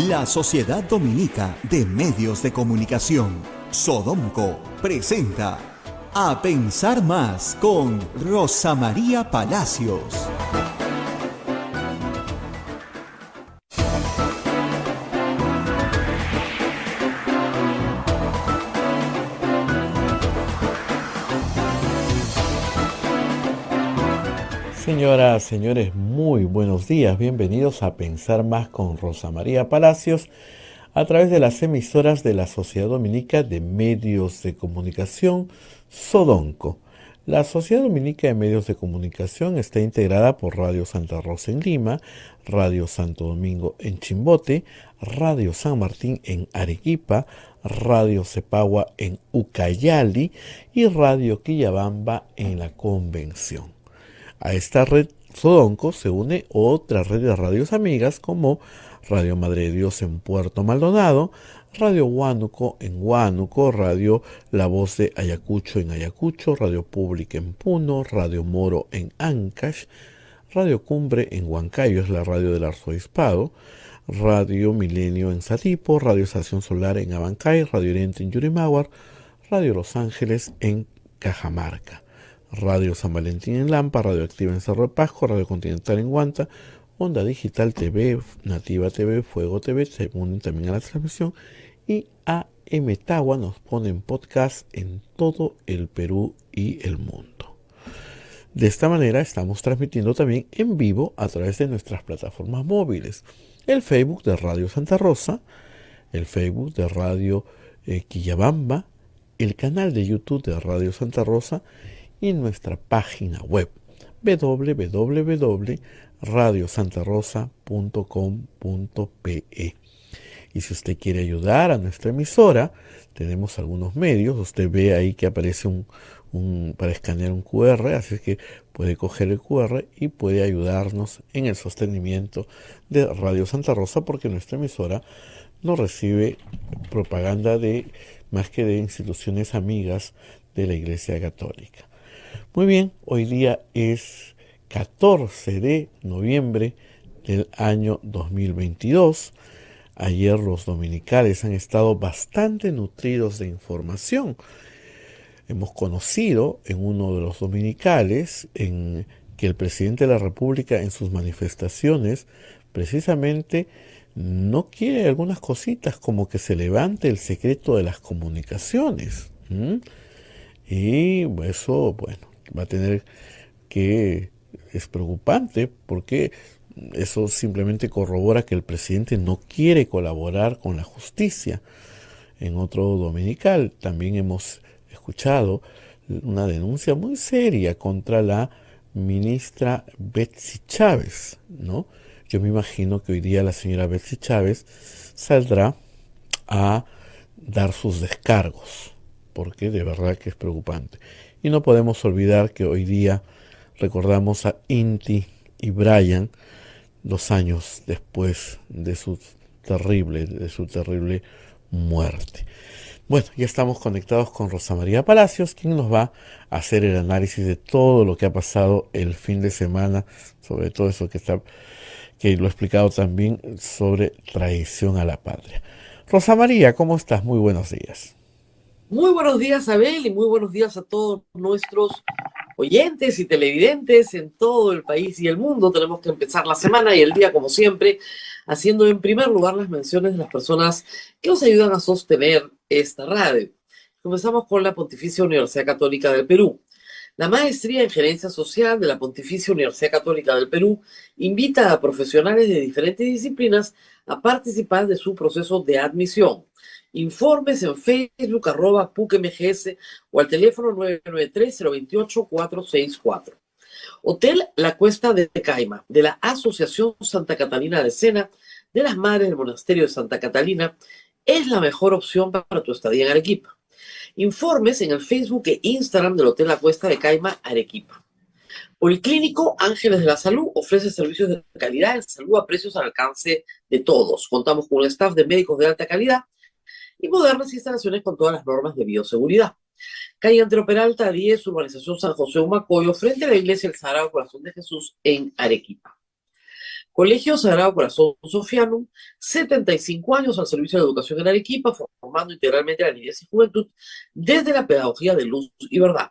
La Sociedad Dominica de Medios de Comunicación, Sodomco, presenta A Pensar Más con Rosa María Palacios. Señoras, señores, muy buenos días. Bienvenidos a Pensar Más con Rosa María Palacios a través de las emisoras de la Sociedad Dominica de Medios de Comunicación, Sodonco. La Sociedad Dominica de Medios de Comunicación está integrada por Radio Santa Rosa en Lima, Radio Santo Domingo en Chimbote, Radio San Martín en Arequipa, Radio Cepagua en Ucayali y Radio Quillabamba en La Convención. A esta red Sodonco se une otra red de radios amigas como Radio Madre de Dios en Puerto Maldonado, Radio Huánuco en Huánuco, Radio La Voz de Ayacucho en Ayacucho, Radio Pública en Puno, Radio Moro en Ancash, Radio Cumbre en Huancayo, es la radio del arzobispado, Radio Milenio en Satipo, Radio Estación Solar en Abancay, Radio Oriente en Yurimaguas, Radio Los Ángeles en Cajamarca, Radio San Valentín en Lampa, Radio Activa en Cerro de Pasco, Radio Continental en Huanta, Onda Digital TV, Nativa TV, Fuego TV, se unen también a la transmisión, y AM Tagua nos ponen podcast en todo el Perú y el mundo. De esta manera estamos transmitiendo también en vivo a través de nuestras plataformas móviles, el Facebook de Radio Santa Rosa, el Facebook de Radio Quillabamba, el canal de YouTube de Radio Santa Rosa y nuestra página web www.radiosantarosa.com.pe. Y si usted quiere ayudar a nuestra emisora, tenemos algunos medios. Usted ve ahí que aparece para escanear un QR, así que puede coger el QR y puede ayudarnos en el sostenimiento de Radio Santa Rosa, porque nuestra emisora no recibe propaganda más que de instituciones amigas de la Iglesia Católica. Muy bien, hoy día es 14 de noviembre del año 2022. Ayer los dominicales han estado bastante nutridos de información. Hemos conocido en uno de los dominicales que el presidente de la República en sus manifestaciones precisamente no quiere algunas cositas, como que se levante el secreto de las comunicaciones. Y eso, bueno, va a tener que... Es preocupante porque eso simplemente corrobora que el presidente no quiere colaborar con la justicia. En otro dominical también hemos escuchado una denuncia muy seria contra la ministra Betsy Chávez, ¿no? Yo me imagino que hoy día la señora Betsy Chávez saldrá a dar sus descargos, porque de verdad que es preocupante. Y no podemos olvidar que hoy día recordamos a Inti y Brian 2 años después de su terrible muerte. Bueno, ya estamos conectados con Rosa María Palacios, quien nos va a hacer el análisis de todo lo que ha pasado el fin de semana, sobre todo eso que lo he explicado también sobre traición a la patria. Rosa María, ¿cómo estás? Muy buenos días. Muy buenos días, Abel, y muy buenos días a todos nuestros oyentes y televidentes en todo el país y el mundo. Tenemos que empezar la semana y el día, como siempre, haciendo en primer lugar las menciones de las personas que nos ayudan a sostener esta radio. Comenzamos con la Pontificia Universidad Católica del Perú. La Maestría en Gerencia Social de la Pontificia Universidad Católica del Perú invita a profesionales de diferentes disciplinas a participar de su proceso de admisión. Informes en Facebook, @PUCMGS o al teléfono 993-028-464. Hotel La Cuesta de Caima, de la Asociación Santa Catalina de Sena, de las Madres del Monasterio de Santa Catalina, es la mejor opción para tu estadía en Arequipa. Informes en el Facebook e Instagram del Hotel La Cuesta de Caima, Arequipa. Policlínico Ángeles de la Salud ofrece servicios de calidad en salud a precios al alcance de todos. Contamos con un staff de médicos de alta calidad y modernas instalaciones con todas las normas de bioseguridad. Calle Antero Peralta 10, urbanización San José Humacoyo, frente a la iglesia El Sagrado Corazón de Jesús en Arequipa. Colegio Sagrado Corazón Sofianum, 75 años al servicio de la educación en Arequipa, formando integralmente a la niñez y juventud desde la pedagogía de luz y verdad.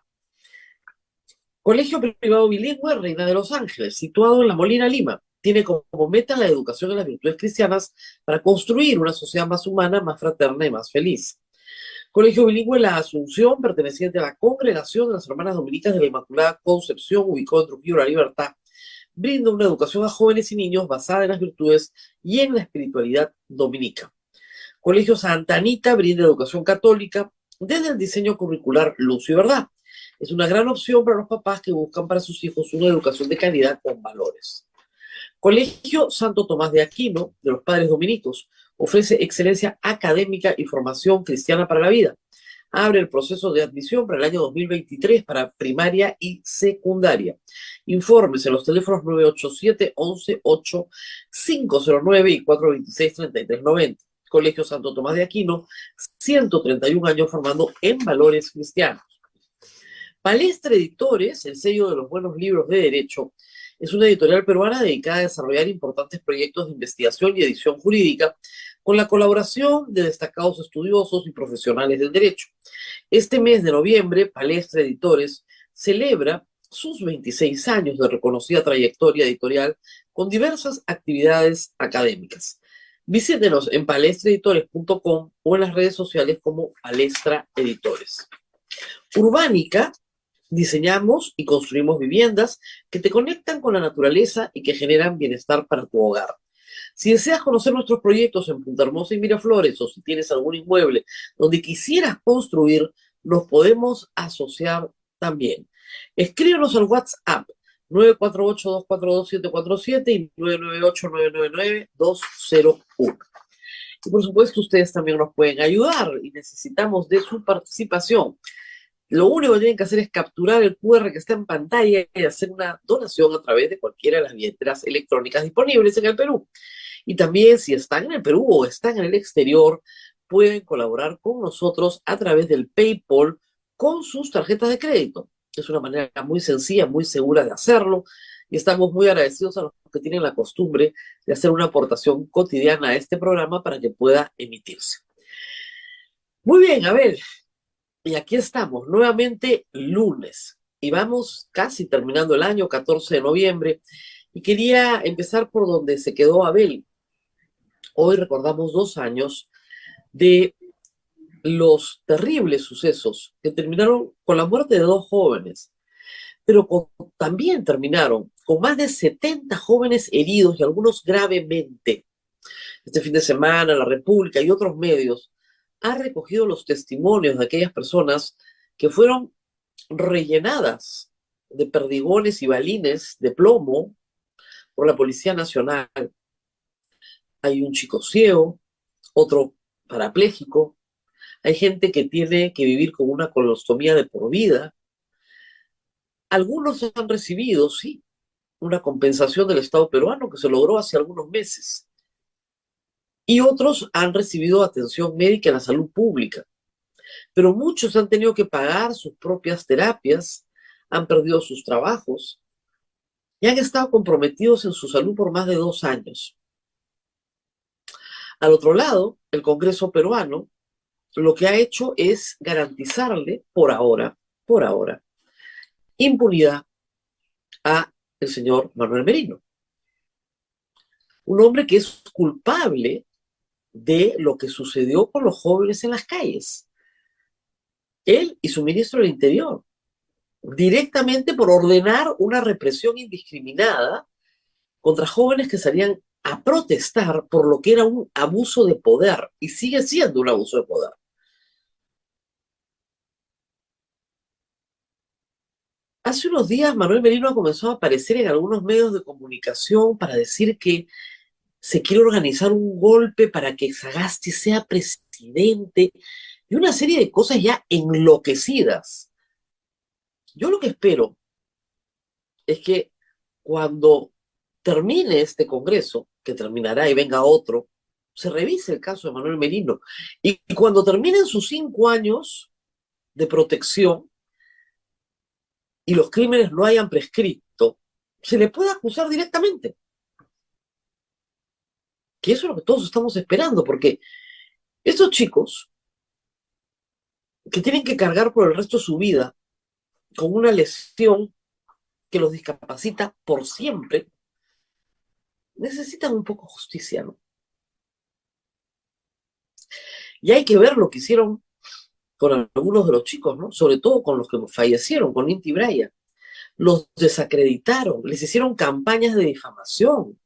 Colegio Privado Bilingüe Reina de los Ángeles, situado en La Molina, Lima. Tiene como meta la educación en las virtudes cristianas para construir una sociedad más humana, más fraterna y más feliz. Colegio Bilingüe La Asunción, perteneciente a la Congregación de las Hermanas Dominicas de la Inmaculada Concepción, ubicado en Trujillo, La Libertad, brinda una educación a jóvenes y niños basada en las virtudes y en la espiritualidad dominica. Colegio Santa Anita brinda educación católica desde el diseño curricular Luz y Verdad. Es una gran opción para los papás que buscan para sus hijos una educación de calidad con valores. Colegio Santo Tomás de Aquino, de los Padres Dominicos, ofrece excelencia académica y formación cristiana para la vida. Abre el proceso de admisión para el año 2023 para primaria y secundaria. Informes en los teléfonos 987-11-8, 509 y 426-3390. Colegio Santo Tomás de Aquino, 131 años formando en valores cristianos. Palestra Editores, el sello de los buenos libros de derecho, es una editorial peruana dedicada a desarrollar importantes proyectos de investigación y edición jurídica con la colaboración de destacados estudiosos y profesionales del derecho. Este mes de noviembre, Palestra Editores celebra sus 26 años de reconocida trayectoria editorial con diversas actividades académicas. Visítenos en palestraeditores.com o en las redes sociales como Palestra Editores. Urbánica, diseñamos y construimos viviendas que te conectan con la naturaleza y que generan bienestar para tu hogar. Si deseas conocer nuestros proyectos en Punta Hermosa y Miraflores, o si tienes algún inmueble donde quisieras construir, nos podemos asociar también. Escríbenos al WhatsApp 948-242-747 y 998-999-201. Y por supuesto, ustedes también nos pueden ayudar y necesitamos de su participación. Lo único que tienen que hacer es capturar el QR que está en pantalla y hacer una donación a través de cualquiera de las billeteras electrónicas disponibles en el Perú. Y también, si están en el Perú o están en el exterior, pueden colaborar con nosotros a través del PayPal con sus tarjetas de crédito. Es una manera muy sencilla, muy segura de hacerlo, y estamos muy agradecidos a los que tienen la costumbre de hacer una aportación cotidiana a este programa para que pueda emitirse. Muy bien, a ver. Y aquí estamos, nuevamente lunes, y vamos casi terminando el año, 14 de noviembre, y quería empezar por donde se quedó Abel. Hoy recordamos 2 años de los terribles sucesos que terminaron con la muerte de 2 jóvenes, pero también terminaron con más de 70 jóvenes heridos y algunos gravemente. Este fin de semana, La República y otros medios ha recogido los testimonios de aquellas personas que fueron rellenadas de perdigones y balines de plomo por la Policía Nacional. Hay un chico ciego, otro parapléjico, hay gente que tiene que vivir con una colostomía de por vida. Algunos han recibido, sí, una compensación del Estado peruano que se logró hace algunos meses. Y otros han recibido atención médica en la salud pública. Pero muchos han tenido que pagar sus propias terapias, han perdido sus trabajos y han estado comprometidos en su salud por más de 2 años. Al otro lado, el Congreso peruano lo que ha hecho es garantizarle por ahora, impunidad a el señor Manuel Merino. Un hombre que es culpable de lo que sucedió con los jóvenes en las calles. Él y su ministro del Interior, directamente por ordenar una represión indiscriminada contra jóvenes que salían a protestar por lo que era un abuso de poder, y sigue siendo un abuso de poder. Hace unos días Manuel Merino comenzó a aparecer en algunos medios de comunicación para decir que se quiere organizar un golpe para que Sagasti sea presidente y una serie de cosas ya enloquecidas. Yo lo que espero es que cuando termine este Congreso, que terminará y venga otro, se revise el caso de Manuel Merino. Y cuando terminen sus 5 años de protección y los crímenes no hayan prescrito, se le puede acusar directamente. Que eso es lo que todos estamos esperando, porque estos chicos que tienen que cargar por el resto de su vida con una lesión que los discapacita por siempre, necesitan un poco de justicia, ¿no? Y hay que ver lo que hicieron con algunos de los chicos, ¿no? Sobre todo con los que fallecieron, con Inti Braya. Los desacreditaron, les hicieron campañas de difamación.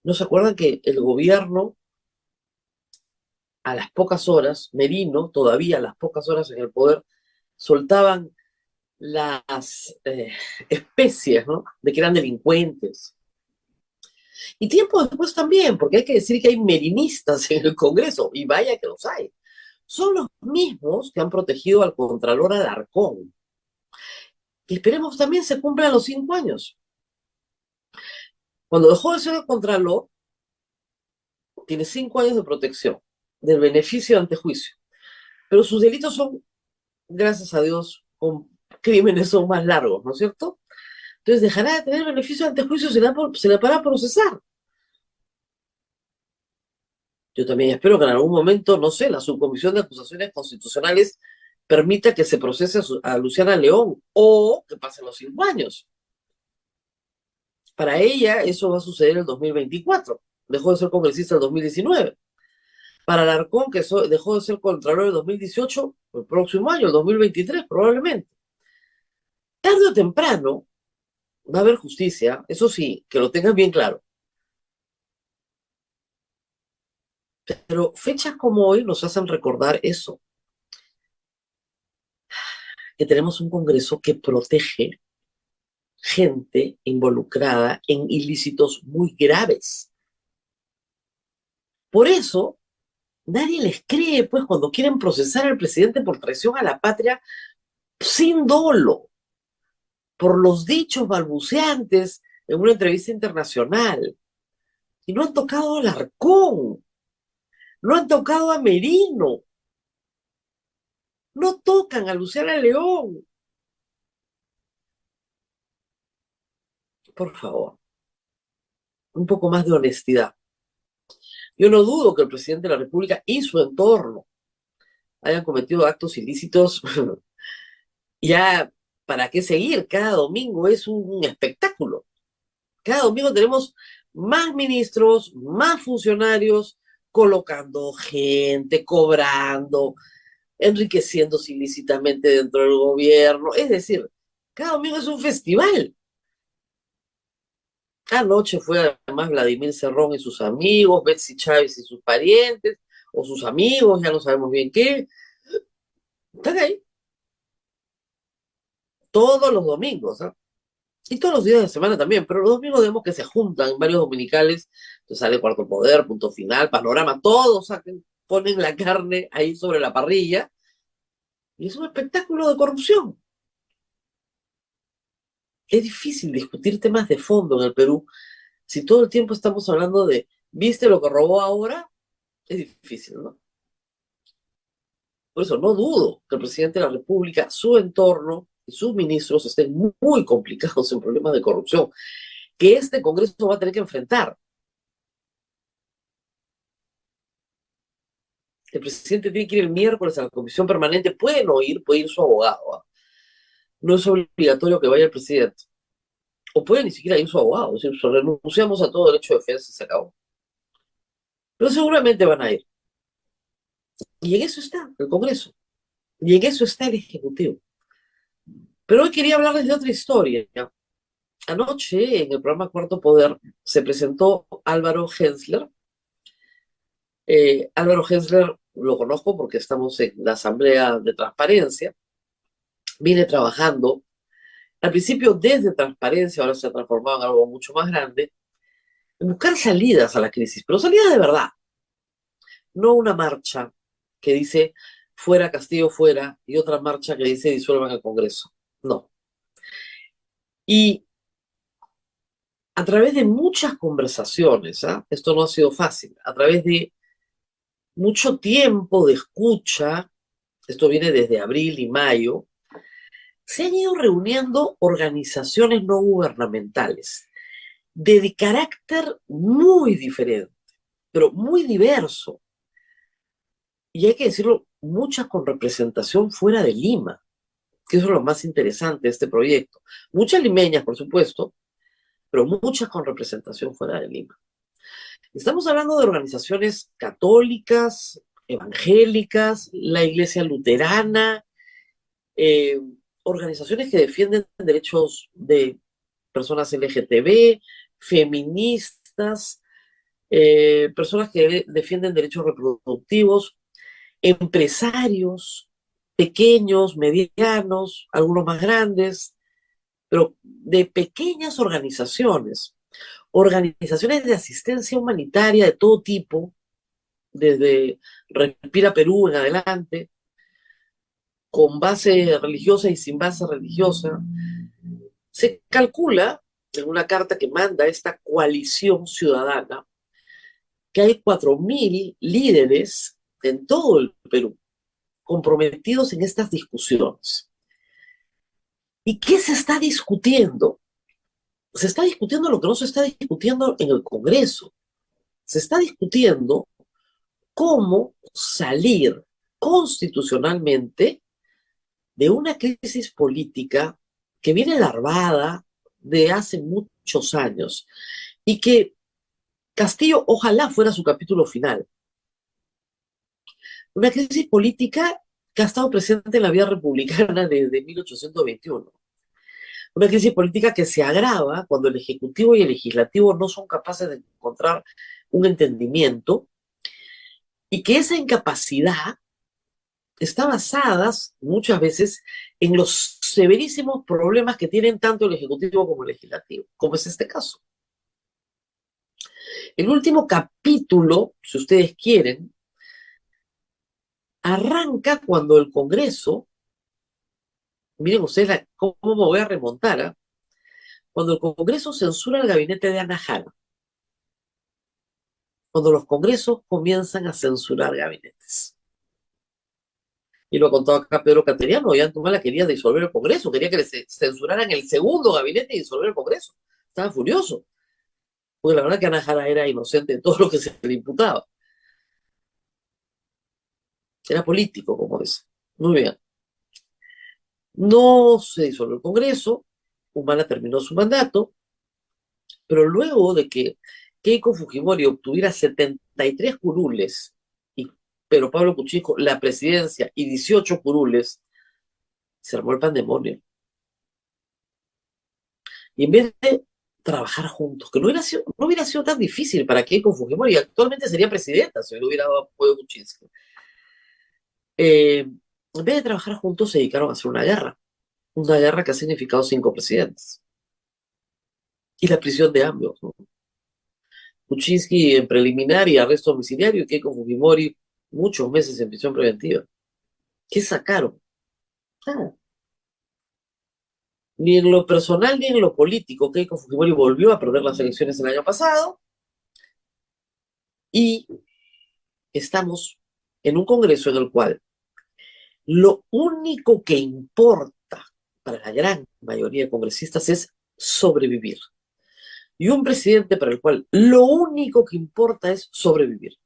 ¿No se acuerdan que el gobierno, a las pocas horas, Merino, todavía a las pocas horas en el poder, soltaban las especies, ¿no? De que eran delincuentes? Y tiempo después también, porque hay que decir que hay merinistas en el Congreso, y vaya que los hay. Son los mismos que han protegido al Contralor Alarcón. Y esperemos también se cumplan los 5 años. Cuando dejó de ser el Contralor, tiene 5 años de protección, del beneficio de antejuicio. Pero sus delitos son, gracias a Dios, con crímenes son más largos, ¿no es cierto? Entonces dejará de tener beneficio de antejuicio, se le para procesar. Yo también espero que en algún momento, no sé, la Subcomisión de Acusaciones Constitucionales permita que se procese a Luciana León o que pasen los 5 años. Para ella eso va a suceder en el 2024. Dejó de ser congresista en el 2019. Para Alarcón, que dejó de ser contralor en el 2018, el próximo año, el 2023 probablemente. Tarde o temprano va a haber justicia, eso sí, que lo tengan bien claro. Pero fechas como hoy nos hacen recordar eso, que tenemos un Congreso que protege gente involucrada en ilícitos muy graves. Por eso, nadie les cree, pues, cuando quieren procesar al presidente por traición a la patria sin dolo, por los dichos balbuceantes en una entrevista internacional. Y no han tocado a Alarcón, no han tocado a Merino, no tocan a Luciana León. Por favor, un poco más de honestidad. Yo no dudo que el presidente de la República y su entorno hayan cometido actos ilícitos. Ya, ¿para qué seguir? Cada domingo es un espectáculo. Cada domingo tenemos más ministros, más funcionarios, colocando gente, cobrando, enriqueciéndose ilícitamente dentro del gobierno. Es decir, cada domingo es un festival. Anoche fue además Vladimir Cerrón y sus amigos, Betsy Chávez y sus parientes, o sus amigos, ya no sabemos bien qué. Están ahí todos los domingos, ¿eh? Y todos los días de semana también, pero los domingos vemos que se juntan varios dominicales, entonces sale Cuarto Poder, Punto Final, Panorama, todos ponen la carne ahí sobre la parrilla, y es un espectáculo de corrupción. Es difícil discutir temas de fondo en el Perú si todo el tiempo estamos hablando de, ¿viste lo que robó ahora? Es difícil, ¿no? Por eso no dudo que el presidente de la República, su entorno y sus ministros estén muy complicados en problemas de corrupción que este Congreso va a tener que enfrentar. El presidente tiene que ir el miércoles a la comisión permanente, puede ir su abogado, ¿eh? No es obligatorio que vaya el presidente. O puede ni siquiera ir su abogado, es decir, renunciamos a todo derecho de defensa y se acabó. Pero seguramente van a ir. Y en eso está el Congreso. Y en eso está el Ejecutivo. Pero hoy quería hablarles de otra historia. Anoche, en el programa Cuarto Poder, se presentó Álvaro Hensler. Álvaro Hensler lo conozco porque estamos en la Asamblea de Transparencia. Viene trabajando, al principio desde Transparencia, ahora se ha transformado en algo mucho más grande, en buscar salidas a la crisis, pero salidas de verdad. No una marcha que dice fuera Castillo fuera y otra marcha que dice disuelvan el Congreso. No. Y a través de muchas conversaciones, ¿eh? Esto no ha sido fácil, a través de mucho tiempo de escucha, esto viene desde abril y mayo, se han ido reuniendo organizaciones no gubernamentales de carácter muy diferente, pero muy diverso. Y hay que decirlo, muchas con representación fuera de Lima, que eso es lo más interesante de este proyecto. Muchas limeñas, por supuesto, pero muchas con representación fuera de Lima. Estamos hablando de organizaciones católicas, evangélicas, la iglesia luterana, eh, organizaciones que defienden derechos de personas LGTB, feministas, personas que defienden derechos reproductivos, empresarios pequeños, medianos, algunos más grandes, pero de pequeñas organizaciones, organizaciones de asistencia humanitaria de todo tipo, desde Respira Perú en adelante, con base religiosa y sin base religiosa. Se calcula en una carta que manda esta coalición ciudadana que hay 4.000 líderes en todo el Perú comprometidos en estas discusiones. ¿Y qué se está discutiendo? Se está discutiendo lo que no se está discutiendo en el Congreso. Se está discutiendo cómo salir constitucionalmente de una crisis política que viene larvada de hace muchos años y que Castillo ojalá fuera su capítulo final. Una crisis política que ha estado presente en la vida republicana desde 1821. Una crisis política que se agrava cuando el Ejecutivo y el Legislativo no son capaces de encontrar un entendimiento y que esa incapacidad está basada muchas veces en los severísimos problemas que tienen tanto el Ejecutivo como el Legislativo, como es este caso. El último capítulo, si ustedes quieren, arranca cuando el Congreso, miren ustedes cómo me voy a remontar, ¿eh? Cuando el Congreso censura el gabinete de Ana Jara, cuando los congresos comienzan a censurar gabinetes. Y lo ha contado acá Pedro Cateriano, Ollantumala quería disolver el Congreso, quería que le censuraran el segundo gabinete y disolver el Congreso. Estaba furioso, porque la verdad que Ana Jara era inocente de todo lo que se le imputaba. Era político, como dice. Muy bien. No se disolvió el Congreso, Humala terminó su mandato, pero luego de que Keiko Fujimori obtuviera 73 curules y Pedro Pablo Kuczynski la presidencia y 18 curules, se armó el pandemonio. Y en vez de trabajar juntos, que no hubiera sido tan difícil para Keiko Fujimori, actualmente sería presidenta si no hubiera apoyo Kuczynski. En vez de trabajar juntos, se dedicaron a hacer una guerra que ha significado 5 presidentes. Y la prisión de ambos, ¿no? Kuczynski en preliminar y arresto domiciliario, y Keiko Fujimori muchos meses en prisión preventiva. ¿Qué sacaron? Nada. Ni en lo personal ni en lo político. Keiko Fujimori volvió a perder las elecciones el año pasado y estamos en un Congreso en el cual lo único que importa para la gran mayoría de congresistas es sobrevivir. Y un presidente para el cual lo único que importa es sobrevivir.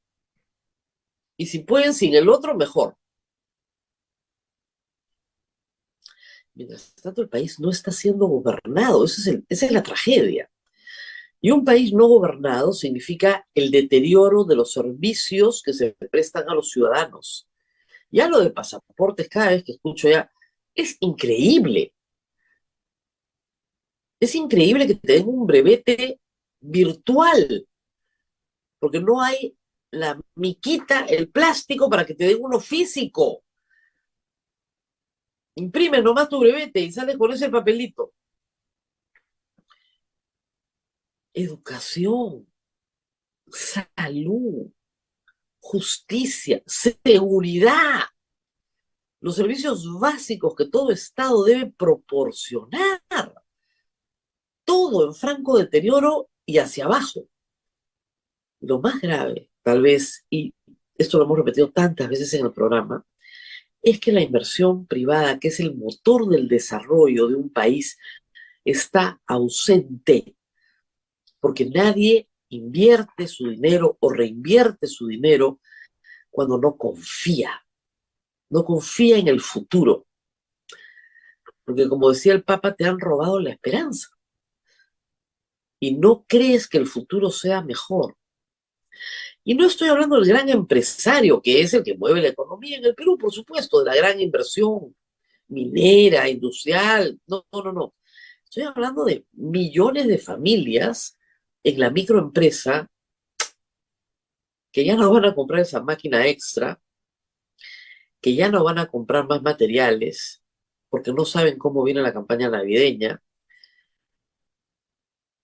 Y si pueden sin el otro, mejor. Mientras tanto, el país no está siendo gobernado. Esa es la tragedia. Y un país no gobernado significa el deterioro de los servicios que se prestan a los ciudadanos. Ya lo de pasaportes, cada vez que escucho ya, es increíble. Es increíble que te den un brevete virtual, porque no hay la miquita, el plástico para que te den uno físico. Imprime nomás tu brevete y sales con ese papelito. Educación, salud, justicia, seguridad, los servicios básicos que todo Estado debe proporcionar. Todo en franco deterioro y hacia abajo. Lo más grave, tal vez, y esto lo hemos repetido tantas veces en el programa, es que la inversión privada, que es el motor del desarrollo de un país, está ausente. porque nadie invierte su dinero o reinvierte su dinero cuando no confía en el futuro, porque como decía el Papa, te han robado la esperanza y no crees que el futuro sea mejor. Y no estoy hablando del gran empresario, que es el que mueve la economía en el Perú, por supuesto, de la gran inversión minera, industrial, no, no, no, no. Estoy hablando de millones de familias en la microempresa que ya no van a comprar esa máquina extra, que ya no van a comprar más materiales, porque no saben cómo viene la campaña navideña,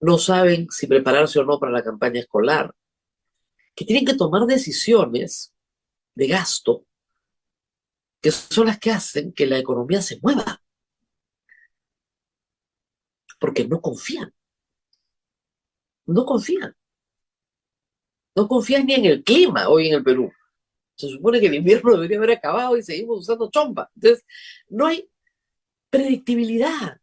no saben si prepararse o no para la campaña escolar, que tienen que tomar decisiones de gasto que son las que hacen que la economía se mueva, porque no confían, no confían, no confían ni en el clima hoy en el Perú. Se supone que el invierno debería haber acabado y seguimos usando chompa. Entonces, no hay predictibilidad.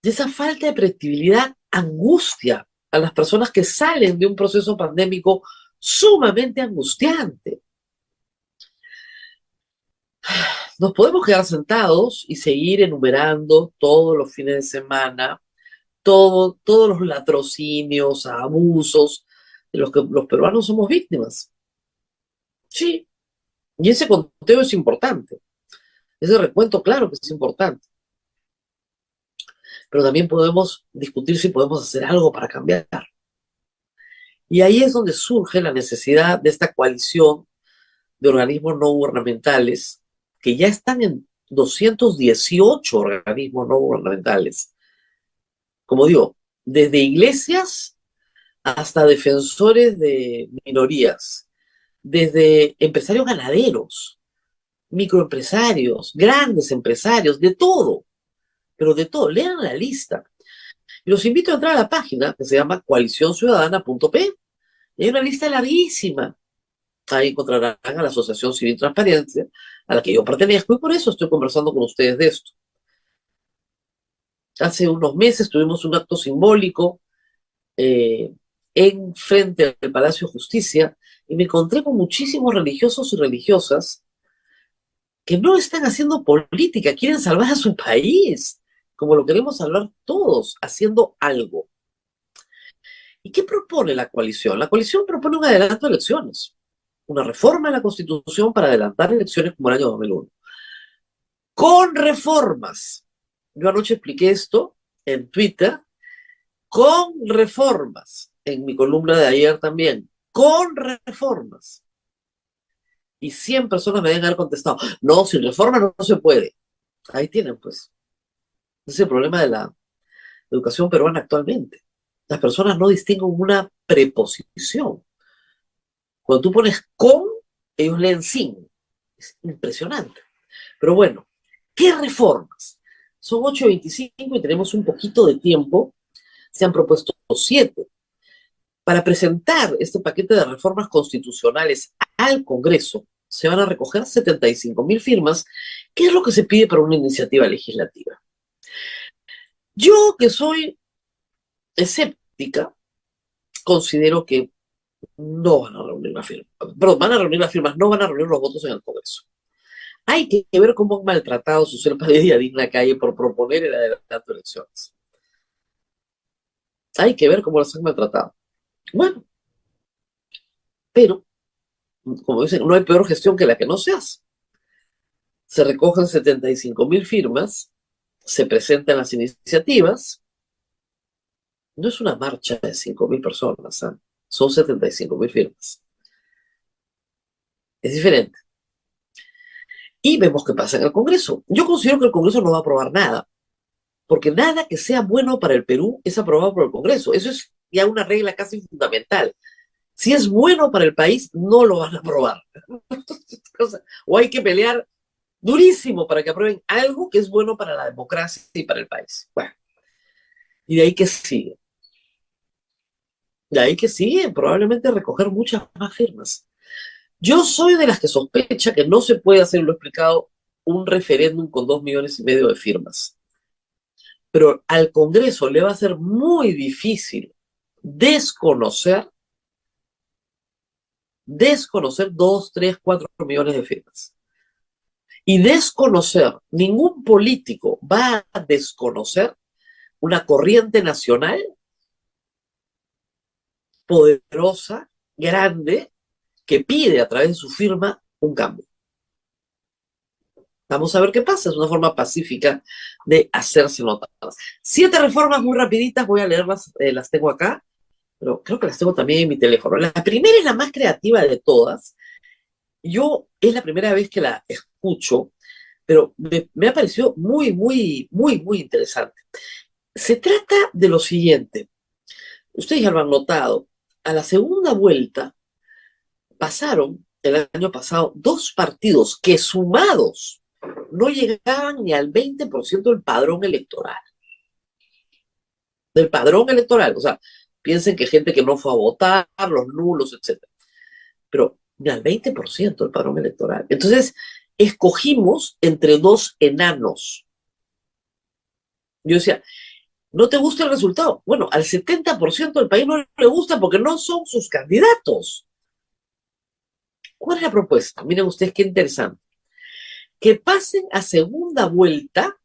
Y esa falta de predictibilidad angustia a las personas que salen de un proceso pandémico sumamente angustiante. Nos podemos quedar sentados y seguir enumerando todos los fines de semana, todos los latrocinios, abusos de los que los peruanos somos víctimas. Sí, y ese conteo es importante. Ese recuento, claro que es importante. Pero también podemos discutir si podemos hacer algo para cambiar. Y ahí es donde surge la necesidad de esta coalición de organismos no gubernamentales, que ya están en 218 organismos no gubernamentales. Como digo, desde iglesias hasta defensores de minorías, desde empresarios ganaderos, microempresarios, grandes empresarios, de todo, pero de todo. Lean la lista. Y los invito a entrar a la página que se llama coaliciónciudadana.p. Y hay una lista larguísima. Ahí encontrarán a la Asociación Civil Transparencia, a la que yo pertenezco, y por eso estoy conversando con ustedes de esto. Hace unos meses tuvimos un acto simbólico en frente al Palacio de Justicia y me encontré con muchísimos religiosos y religiosas que no están haciendo política, quieren salvar a su país, como lo queremos salvar todos, haciendo algo. ¿Y qué propone la coalición? La coalición propone un adelanto de elecciones, una reforma de la Constitución para adelantar elecciones como el año 2001. Con reformas. Yo anoche expliqué esto en Twitter, con reformas, en mi columna de ayer también, con reformas. Y 100 personas me deben haber contestado, no, sin reforma no se puede. Ahí tienen, pues. Ese es el problema de la educación peruana actualmente. Las personas no distinguen una preposición. Cuando tú pones con, ellos leen sin. Es impresionante. Pero bueno, ¿qué reformas? Son 8:25 y tenemos un poquito de tiempo. Se han propuesto 7. Para presentar este paquete de reformas constitucionales al Congreso, se van a recoger 75.000 firmas, que es lo que se pide para una iniciativa legislativa. Yo, que soy escéptica, considero que no van a reunir las firmas. Perdón, van a reunir las firmas, no van a reunir los votos en el Congreso. Hay que ver cómo han maltratado a Susana Paredes en la calle por proponer el adelanto de elecciones. Hay que ver cómo las han maltratado. Bueno, pero, como dicen, no hay peor gestión que la que no se hace. Se recogen 75.000 firmas, se presentan las iniciativas. No es una marcha de 5.000 personas, ¿eh? Son 75.000 firmas. Es diferente. Y vemos qué pasa en el Congreso. Yo considero que el Congreso no va a aprobar nada, porque nada que sea bueno para el Perú es aprobado por el Congreso. Eso es ya una regla casi fundamental. Si es bueno para el país, no lo van a aprobar. O hay que pelear durísimo para que aprueben algo que es bueno para la democracia y para el país. Bueno, y de ahí que sigue. De ahí que sigue, probablemente recoger muchas más firmas. Yo soy de las que sospecha que no se puede hacer, lo he explicado, un referéndum con 2,5 millones de firmas. pero al Congreso le va a ser muy difícil desconocer 2, 3, 4 millones de firmas. Y desconocer, ningún político va a desconocer una corriente nacional poderosa, grande, que pide a través de su firma un cambio. Vamos a ver qué pasa, es una forma pacífica de hacerse notar. 7 reformas muy rapiditas, voy a leerlas, las tengo acá, pero creo que las tengo también en mi teléfono. La primera es la más creativa de todas. Es la primera vez que la escucho, pero me ha parecido muy, muy, muy, muy interesante. Se trata de lo siguiente. Ustedes ya lo han notado. A la segunda vuelta pasaron el año pasado 2 partidos que sumados no llegaban ni al 20% del padrón electoral. Del padrón electoral. O sea, piensen que gente que no fue a votar, los nulos, etcétera. Pero ni al 20% del padrón electoral. Entonces, escogimos entre 2 enanos. Yo decía, ¿no te gusta el resultado? Bueno, al 70% del país no le gusta porque no son sus candidatos. ¿Cuál es la propuesta? Miren ustedes qué interesante. Que pasen a segunda vuelta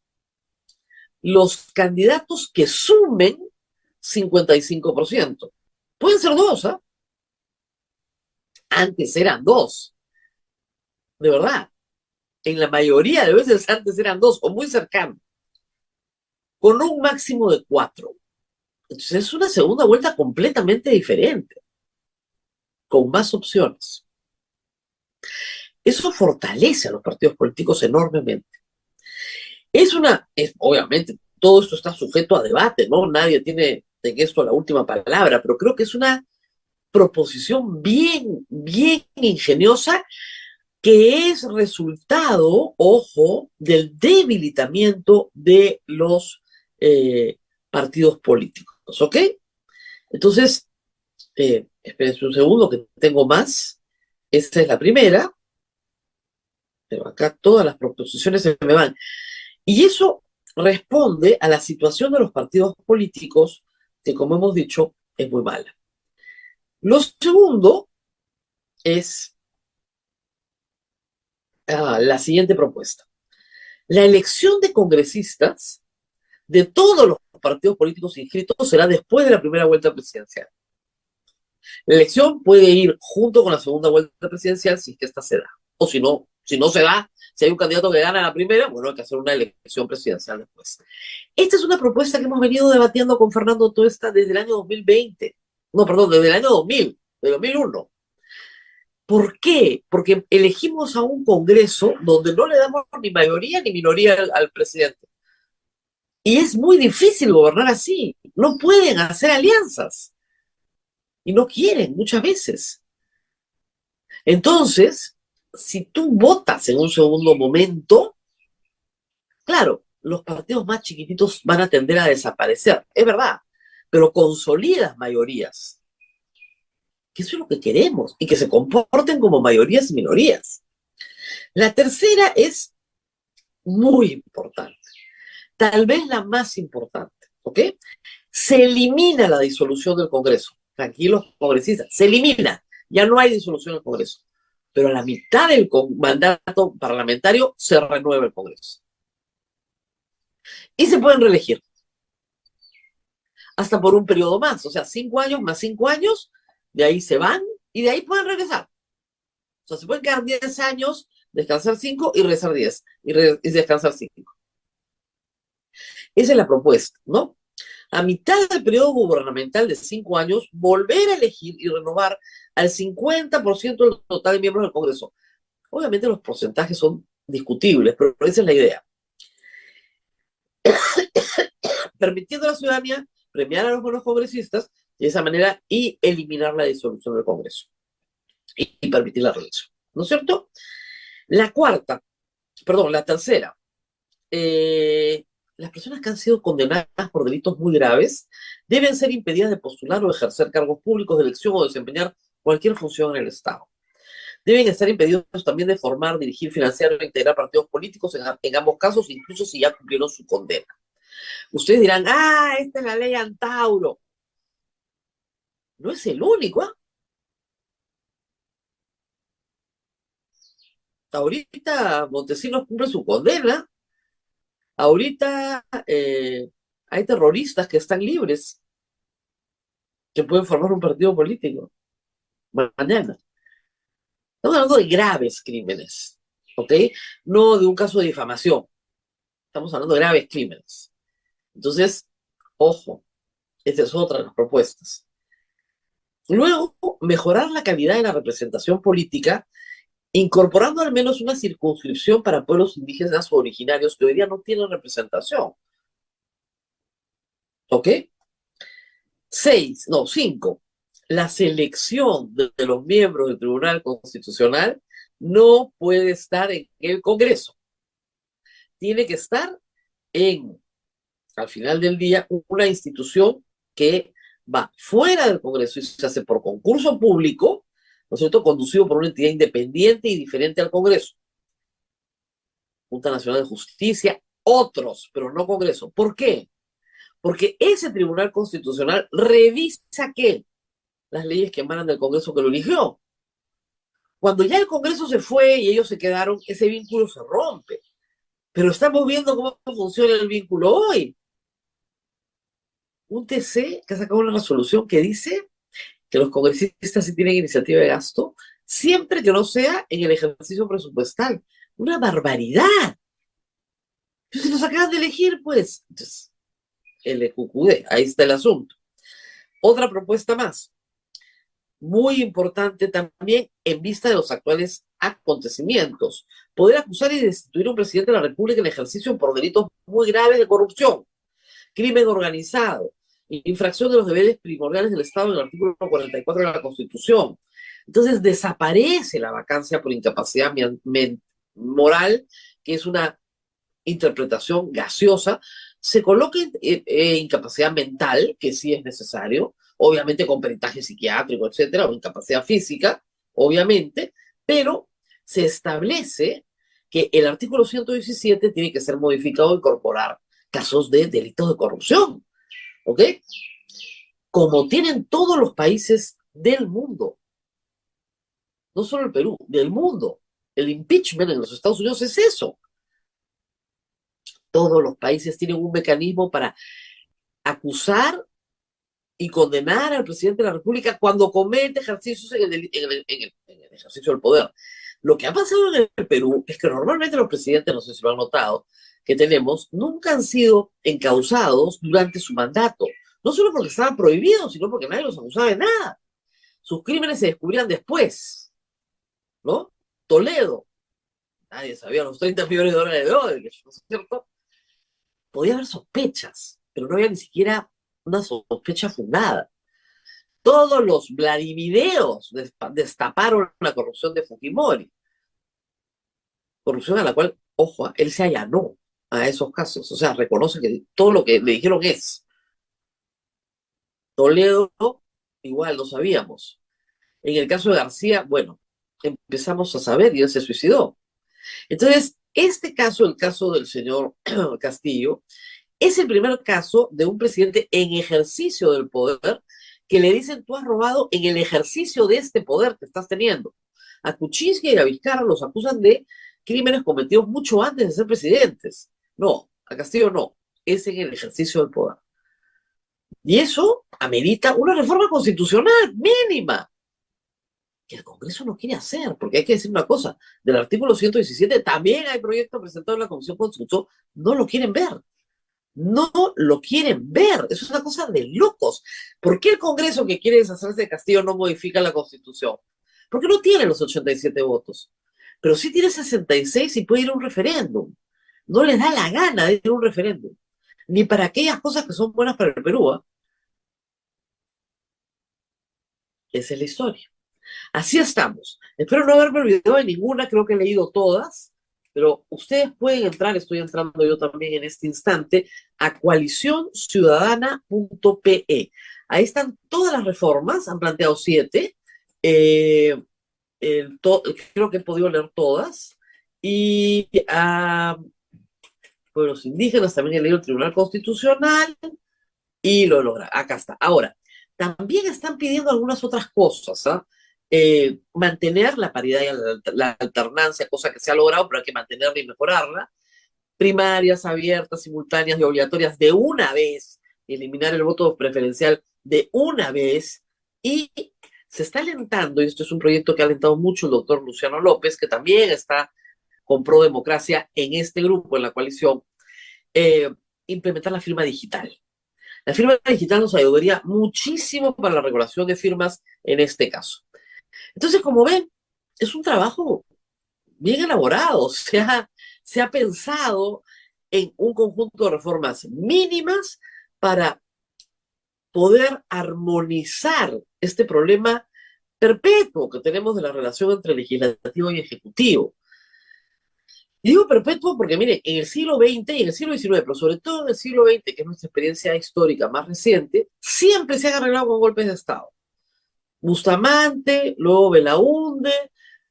los candidatos que sumen 55%. Pueden ser 2, ¿ah? Antes eran 2. De verdad. En la mayoría de veces antes eran 2 o muy cercanos. Con un máximo de 4. Entonces es una segunda vuelta completamente diferente. Con más opciones. Eso fortalece a los partidos políticos enormemente. Obviamente, todo esto está sujeto a debate, ¿no? Nadie tiene en esto la última palabra, pero creo que es una proposición bien, bien ingeniosa que es resultado, ojo, del debilitamiento de los partidos políticos, ¿ok? Entonces, espérense un segundo que tengo más. Esta es la primera, pero acá todas las proposiciones se me van. Y eso responde a la situación de los partidos políticos, que como hemos dicho, es muy mala. Lo segundo es la siguiente propuesta. La elección de congresistas de todos los partidos políticos inscritos será después de la primera vuelta presidencial. La elección puede ir junto con la segunda vuelta presidencial si es que esta se da. O si no se da, si hay un candidato que gana la primera, bueno, hay que hacer una elección presidencial después. Esta es una propuesta que hemos venido debatiendo con Fernando Tuesta desde el año 2020. No, perdón, desde el año 2000, de 2001. ¿Por qué? Porque elegimos a un Congreso donde no le damos ni mayoría ni minoría al presidente. Y es muy difícil gobernar así. No pueden hacer alianzas. Y no quieren muchas veces. Entonces, si tú votas en un segundo momento, claro, los partidos más chiquititos van a tender a desaparecer, es verdad, pero consolidas mayorías, que eso es lo que queremos, y que se comporten como mayorías y minorías. La tercera es muy importante, tal vez la más importante, ¿ok? Se elimina la disolución del Congreso. Tranquilos, congresistas, se elimina, ya no hay disolución del Congreso, pero a la mitad del mandato parlamentario se renueva el Congreso. Y se pueden reelegir hasta por un periodo más, o sea, 5 años más 5 años, de ahí se van y de ahí pueden regresar. O sea, se pueden quedar 10 años, descansar 5 y regresar 10 y descansar 5. Esa es la propuesta, ¿no? A mitad del periodo gubernamental de 5 años, volver a elegir y renovar al 50% del total de miembros del Congreso. Obviamente los porcentajes son discutibles, pero esa es la idea. Permitiendo a la ciudadanía premiar a los buenos congresistas de esa manera y eliminar la disolución del Congreso y permitir la reelección, ¿no es cierto? La tercera, las personas que han sido condenadas por delitos muy graves deben ser impedidas de postular o ejercer cargos públicos de elección o desempeñar cualquier función en el Estado. Deben estar impedidos también de formar, dirigir, financiar o integrar partidos políticos en ambos casos, incluso si ya cumplieron su condena. Ustedes dirán, esta es la ley Antauro. No es el único, ¿ah? Ahorita Montesinos cumple su condena. Ahorita hay terroristas que están libres, que pueden formar un partido político. Mañana. Estamos hablando de graves crímenes, ¿ok? No de un caso de difamación. Estamos hablando de graves crímenes. Entonces, ojo, esta es otra de las propuestas. Luego, mejorar la calidad de la representación política, incorporando al menos una circunscripción para pueblos indígenas o originarios que hoy día no tienen representación. ¿Ok? 5. La selección de los miembros del Tribunal Constitucional no puede estar en el Congreso. Tiene que estar al final del día, una institución que va fuera del Congreso y se hace por concurso público, ¿no es cierto?, conducido por una entidad independiente y diferente al Congreso. Junta Nacional de Justicia, otros, pero no Congreso. ¿Por qué? Porque ese Tribunal Constitucional revisa ¿qué? Las leyes que emanan del Congreso que lo eligió. Cuando ya el Congreso se fue y ellos se quedaron, ese vínculo se rompe. Pero estamos viendo cómo funciona el vínculo hoy. Un TC que ha sacado una resolución que dice que los congresistas sí tienen iniciativa de gasto, siempre que no sea en el ejercicio presupuestal. Una barbaridad. Pero si los acaban de elegir, pues. Entonces, el EQQD, ahí está el asunto. Otra propuesta más, muy importante también en vista de los actuales acontecimientos, poder acusar y destituir a un presidente de la República en ejercicio por delitos muy graves de corrupción, crimen organizado, infracción de los deberes primordiales del Estado en el artículo 44 de la Constitución. Entonces desaparece la vacancia por incapacidad moral, que es una interpretación gaseosa, se coloca incapacidad mental, que sí es necesario, obviamente con peritaje psiquiátrico, etcétera, o incapacidad física, obviamente, pero se establece que el artículo 117 tiene que ser modificado e incorporar casos de delitos de corrupción, ¿ok? Como tienen todos los países del mundo, no solo el Perú, del mundo. El impeachment en los Estados Unidos es eso. Todos los países tienen un mecanismo para acusar y condenar al presidente de la República cuando comete ejercicios en el ejercicio del poder. Lo que ha pasado en el Perú es que normalmente los presidentes, no sé si lo han notado, que tenemos, nunca han sido encausados durante su mandato. No solo porque estaban prohibidos, sino porque nadie los acusaba de nada. Sus crímenes se descubrían después, ¿no? Toledo, nadie sabía los 30 millones de dólares de Odebrecht, ¿no es cierto? Podía haber sospechas, pero no había ni siquiera una sospecha fundada. Todos los Vladimireos destaparon la corrupción de Fujimori. Corrupción a la cual, ojo, él se allanó a esos casos. O sea, reconoce que todo lo que le dijeron es. Toledo, igual, lo sabíamos. En el caso de García, bueno, empezamos a saber y él se suicidó. Entonces, este caso, el caso del señor Castillo, es el primer caso de un presidente en ejercicio del poder que le dicen tú has robado en el ejercicio de este poder que estás teniendo. A Kuczynski y a Vizcarra los acusan de crímenes cometidos mucho antes de ser presidentes. No, a Castillo no, es en el ejercicio del poder. Y eso amerita una reforma constitucional mínima, que el Congreso no quiere hacer, porque hay que decir una cosa, del artículo 117 también hay proyectos presentados en la Comisión Constitucional, no lo quieren ver. No lo quieren ver. Es una cosa de locos. ¿Por qué el Congreso que quiere deshacerse de Castillo no modifica la Constitución? Porque no tiene los 87 votos. Pero sí tiene 66 y puede ir a un referéndum. No les da la gana de ir a un referéndum. Ni para aquellas cosas que son buenas para el Perú. ¿Eh? Esa es la historia. Así estamos. Espero no haberme olvidado de ninguna. Creo que he leído todas. Pero ustedes pueden entrar, estoy entrando yo también en este instante, a coaliciónciudadana.pe. Ahí están todas las reformas, han planteado 7. Creo que he podido leer todas. Y pueblos indígenas, también he leído el Tribunal Constitucional y lo logra. Acá está. Ahora, también están pidiendo algunas otras cosas, ¿ah? Mantener la paridad y la alternancia, cosa que se ha logrado, pero hay que mantenerla y mejorarla. Primarias abiertas, simultáneas y obligatorias de una vez, eliminar el voto preferencial de una vez, y se está alentando, y esto es un proyecto que ha alentado mucho el doctor Luciano López, que también está con Pro Democracia en este grupo, en la coalición, implementar la firma digital. La firma digital nos ayudaría muchísimo para la regulación de firmas en este caso. Entonces, como ven, es un trabajo bien elaborado, se ha pensado en un conjunto de reformas mínimas para poder armonizar este problema perpetuo que tenemos de la relación entre legislativo y ejecutivo. Y digo perpetuo porque, miren, en el siglo XX y en el siglo XIX, pero sobre todo en el siglo XX, que es nuestra experiencia histórica más reciente, siempre se han arreglado con golpes de Estado. Bustamante, luego Belaúnde,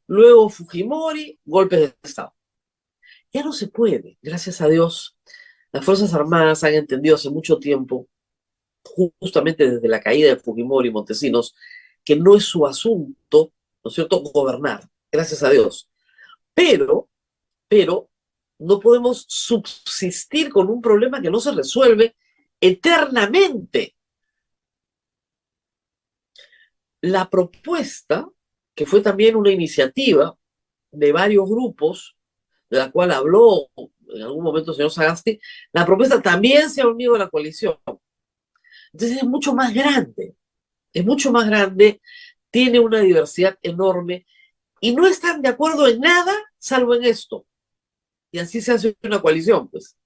luego Fujimori, golpes de Estado. Ya no se puede, gracias a Dios. Las Fuerzas Armadas han entendido hace mucho tiempo, justamente desde la caída de Fujimori y Montesinos, que no es su asunto, ¿no es cierto?, gobernar, gracias a Dios. Pero no podemos subsistir con un problema que no se resuelve eternamente. La propuesta, que fue también una iniciativa de varios grupos, de la cual habló en algún momento el señor Sagasti, la propuesta también se ha unido a la coalición. Entonces es mucho más grande, tiene una diversidad enorme y no están de acuerdo en nada salvo en esto. Y así se hace una coalición, pues.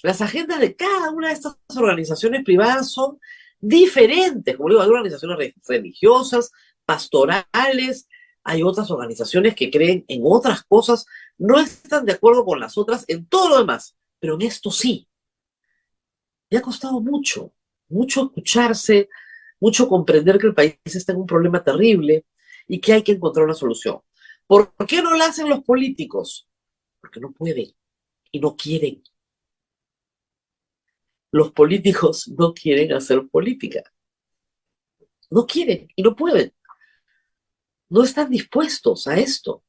Las agendas de cada una de estas organizaciones privadas son diferentes. Como digo, hay organizaciones religiosas, pastorales, hay otras organizaciones que creen en otras cosas, no están de acuerdo con las otras en todo lo demás, pero en esto sí. Y ha costado mucho escucharse, mucho comprender que el país está en un problema terrible y que hay que encontrar una solución. ¿Por qué no la hacen los políticos? Porque no pueden y no quieren. Los políticos no quieren hacer política. No quieren y no pueden. No están dispuestos a esto.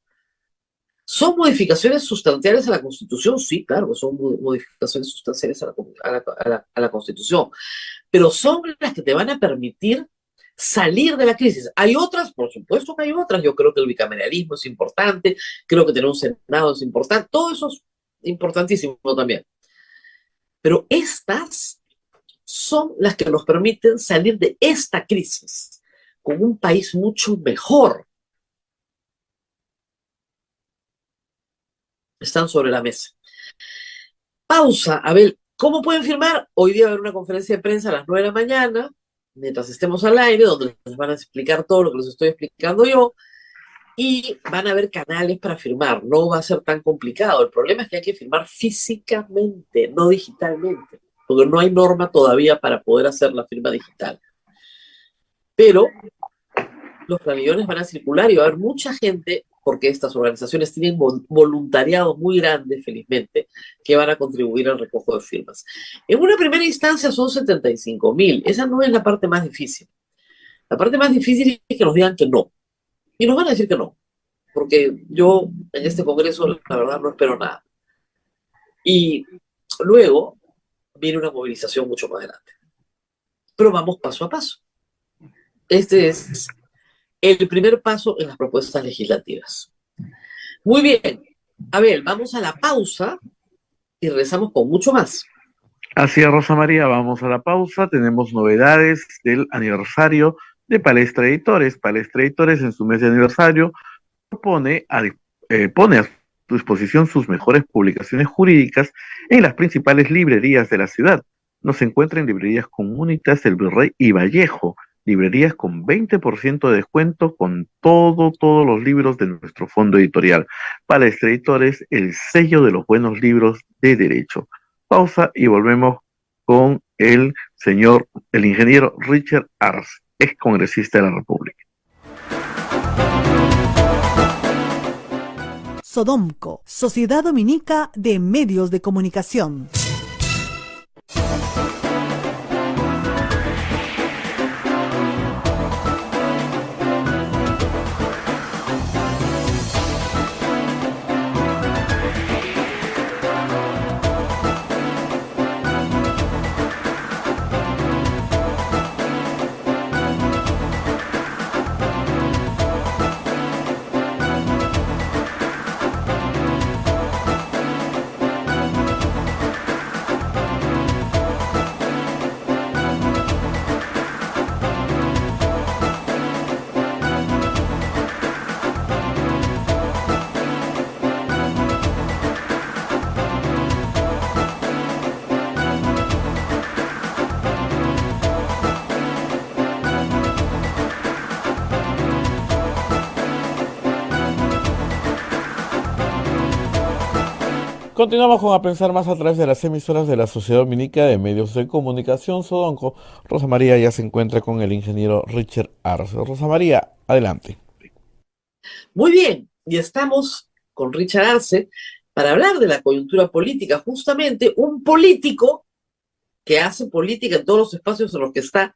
¿Son modificaciones sustanciales a la Constitución? Sí, claro, son modificaciones sustanciales a la Constitución. Pero son las que te van a permitir salir de la crisis. Hay otras, por supuesto que hay otras. Yo creo que el bicameralismo es importante, creo que tener un Senado es importante, todo eso es importantísimo también. Pero estas son las que nos permiten salir de esta crisis con un país mucho mejor. Están sobre la mesa. Pausa. Abel, ¿cómo pueden firmar? Hoy día va a haber una conferencia de prensa a las 9 de la mañana, mientras estemos al aire, donde les van a explicar todo lo que les estoy explicando yo, y van a haber canales para firmar. No va a ser tan complicado. El problema es que hay que firmar físicamente, no digitalmente, porque no hay norma todavía para poder hacer la firma digital. Pero los planillones van a circular y va a haber mucha gente, porque estas organizaciones tienen voluntariados muy grandes, felizmente, que van a contribuir al recojo de firmas. En una primera instancia son 75,000. Esa no es la parte más difícil. La parte más difícil es que nos digan que no. Y nos van a decir que no, porque yo en este congreso, la verdad, no espero nada. Y luego viene una movilización mucho más grande. Pero vamos paso a paso. Este es el primer paso en las propuestas legislativas. Muy bien. Abel, vamos a la pausa y regresamos con mucho más. Así es, Rosa María, vamos a la pausa. Tenemos novedades del aniversario de Palestra Editores. Palestra Editores, en su mes de aniversario, pone a su disposición sus mejores publicaciones jurídicas en las principales librerías de la ciudad. Nos encuentra en librerías Comunitas, El Virrey y Vallejo, librerías con 20% de descuento con todos los libros de nuestro fondo editorial. Palestra Editores, el sello de los buenos libros de derecho. Pausa y volvemos con el ingeniero Richard Arce, ex congresista de la República. Sodomco, Sociedad Dominica de Medios de Comunicación. Continuamos con A Pensar Más a través de las emisoras de la Sociedad Dominica de Medios de Comunicación, Sodonco. Rosa María ya se encuentra con el ingeniero Richard Arce. Rosa María, adelante. Muy bien, y estamos con Richard Arce para hablar de la coyuntura política, justamente un político que hace política en todos los espacios en los que está,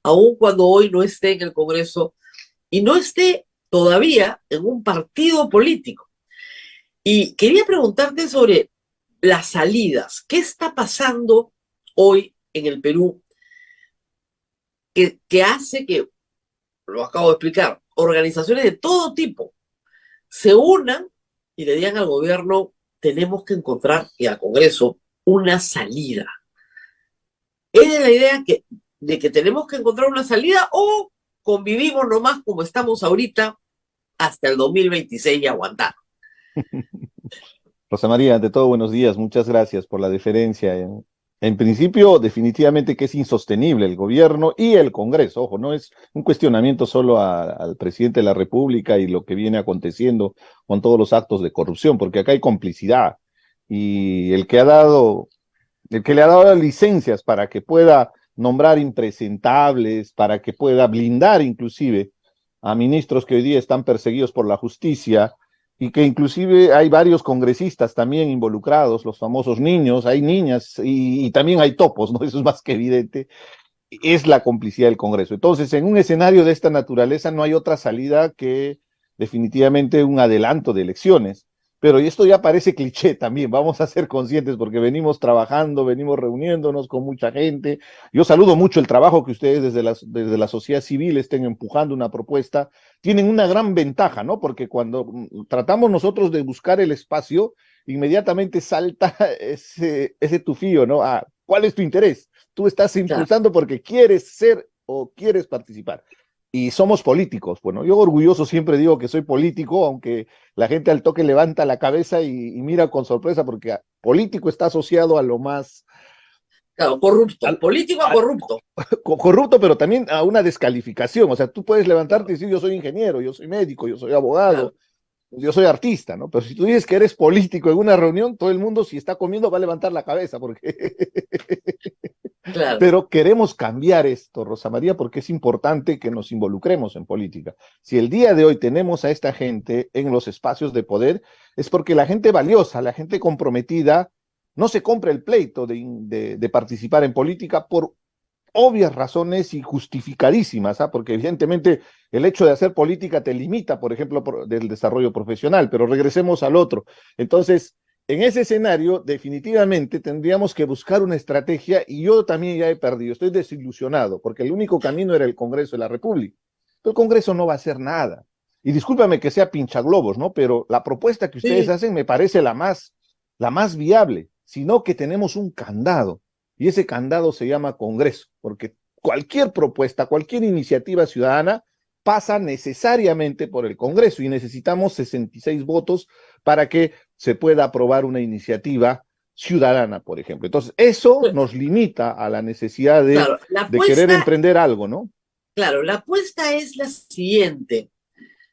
aun cuando hoy no esté en el Congreso y no esté todavía en un partido político. Y quería preguntarte sobre las salidas. ¿Qué está pasando hoy en el Perú que hace que, lo acabo de explicar, organizaciones de todo tipo se unan y le digan al gobierno, tenemos que encontrar, y al Congreso, una salida? ¿Es la idea de que tenemos que encontrar una salida o convivimos nomás como estamos ahorita hasta el 2026 y aguantar? Rosa María, ante todo, buenos días. Muchas gracias por la deferencia. En principio, definitivamente que es insostenible el gobierno y el Congreso. Ojo, no es un cuestionamiento solo al presidente de la República y lo que viene aconteciendo con todos los actos de corrupción, porque acá hay complicidad. Y el que le ha dado las licencias para que pueda nombrar impresentables, para que pueda blindar inclusive a ministros que hoy día están perseguidos por la justicia, y que inclusive hay varios congresistas también involucrados, los famosos niños, hay niñas y también hay topos, ¿no? Eso es más que evidente, es la complicidad del Congreso. Entonces, en un escenario de esta naturaleza no hay otra salida que definitivamente un adelanto de elecciones. Pero esto ya parece cliché también, vamos a ser conscientes porque venimos trabajando, venimos reuniéndonos con mucha gente. Yo saludo mucho el trabajo que ustedes desde la sociedad civil estén empujando una propuesta. Tienen una gran ventaja, ¿no? Porque cuando tratamos nosotros de buscar el espacio, inmediatamente salta ese tufillo, ¿no? Ah, ¿cuál es tu interés? Tú estás impulsando porque quieres ser o quieres participar. Y somos políticos. Bueno, yo orgulloso siempre digo que soy político, aunque la gente al toque levanta la cabeza y mira con sorpresa, porque político está asociado a lo más... Claro, corrupto, político a corrupto. Corrupto, pero también a una descalificación. O sea, tú puedes levantarte y decir, yo soy ingeniero, yo soy médico, yo soy abogado, yo soy artista, ¿no? Pero si tú dices que eres político en una reunión, todo el mundo, si está comiendo, va a levantar la cabeza, porque... Claro. Pero queremos cambiar esto, Rosa María, porque es importante que nos involucremos en política. Si el día de hoy tenemos a esta gente en los espacios de poder, es porque la gente valiosa, la gente comprometida, no se compra el pleito de participar en política por obvias razones y justificadísimas, ¿ah? Porque evidentemente el hecho de hacer política te limita, por ejemplo, del desarrollo profesional, pero regresemos al otro. Entonces, en ese escenario, definitivamente tendríamos que buscar una estrategia y yo también ya he perdido, estoy desilusionado, porque el único camino era el Congreso de la República. Pero el Congreso no va a hacer nada. Y discúlpame que sea pinchaglobos, ¿no? Pero la propuesta que ustedes hacen me parece la más viable, sino que tenemos un candado, y ese candado se llama Congreso, porque cualquier propuesta, cualquier iniciativa ciudadana pasa necesariamente por el Congreso y necesitamos 66 votos para que se pueda aprobar una iniciativa ciudadana, por ejemplo. Entonces, eso nos limita a la necesidad de querer emprender algo, ¿no? Claro, la apuesta es la siguiente,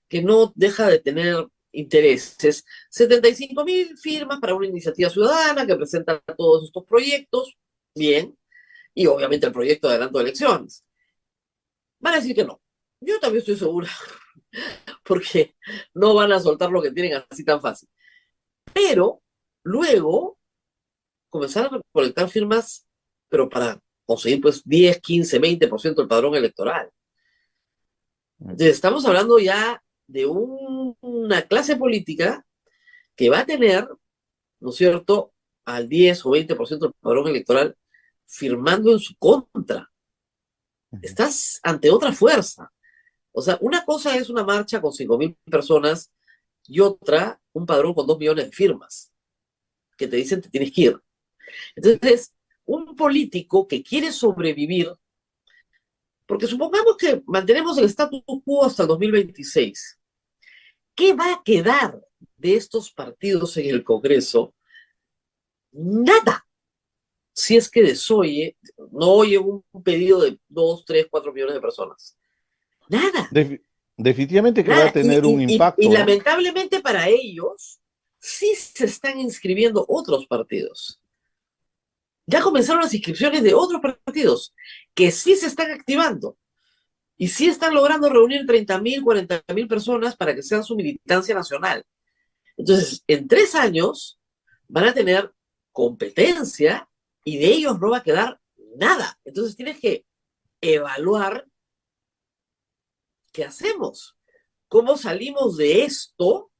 que no deja de tener intereses. 75.000 firmas para una iniciativa ciudadana que presenta todos estos proyectos, bien, y obviamente el proyecto de adelanto de elecciones. Van a decir que no. Yo también estoy segura, porque no van a soltar lo que tienen así tan fácil. Pero luego comenzaron a recolectar firmas, pero para conseguir pues 10, 15, 20% del padrón electoral. Entonces estamos hablando ya de una clase política que va a tener, ¿no es cierto?, al 10 o 20% del padrón electoral firmando en su contra. Estás ante otra fuerza. O sea, una cosa es una marcha con 5.000 personas y otra, un padrón con 2 millones de firmas que te dicen que tienes que ir. Entonces, un político que quiere sobrevivir, porque supongamos que mantenemos el status quo hasta el 2026, ¿qué va a quedar de estos partidos en el Congreso? Nada. Si es que desoye, no oye un pedido de 2, 3, 4 millones de personas. Nada. Definitivamente que va a Nada. tener un Y impacto, ¿no? lamentablemente para ellos, sí se están inscribiendo otros partidos. Ya comenzaron las inscripciones de otros partidos que sí se están activando y sí están logrando reunir 30.000, 40.000 personas para que sean su militancia nacional. Entonces, en 3 años van a tener competencia y de ellos no va a quedar nada. Entonces tienes que evaluar qué hacemos, cómo salimos de esto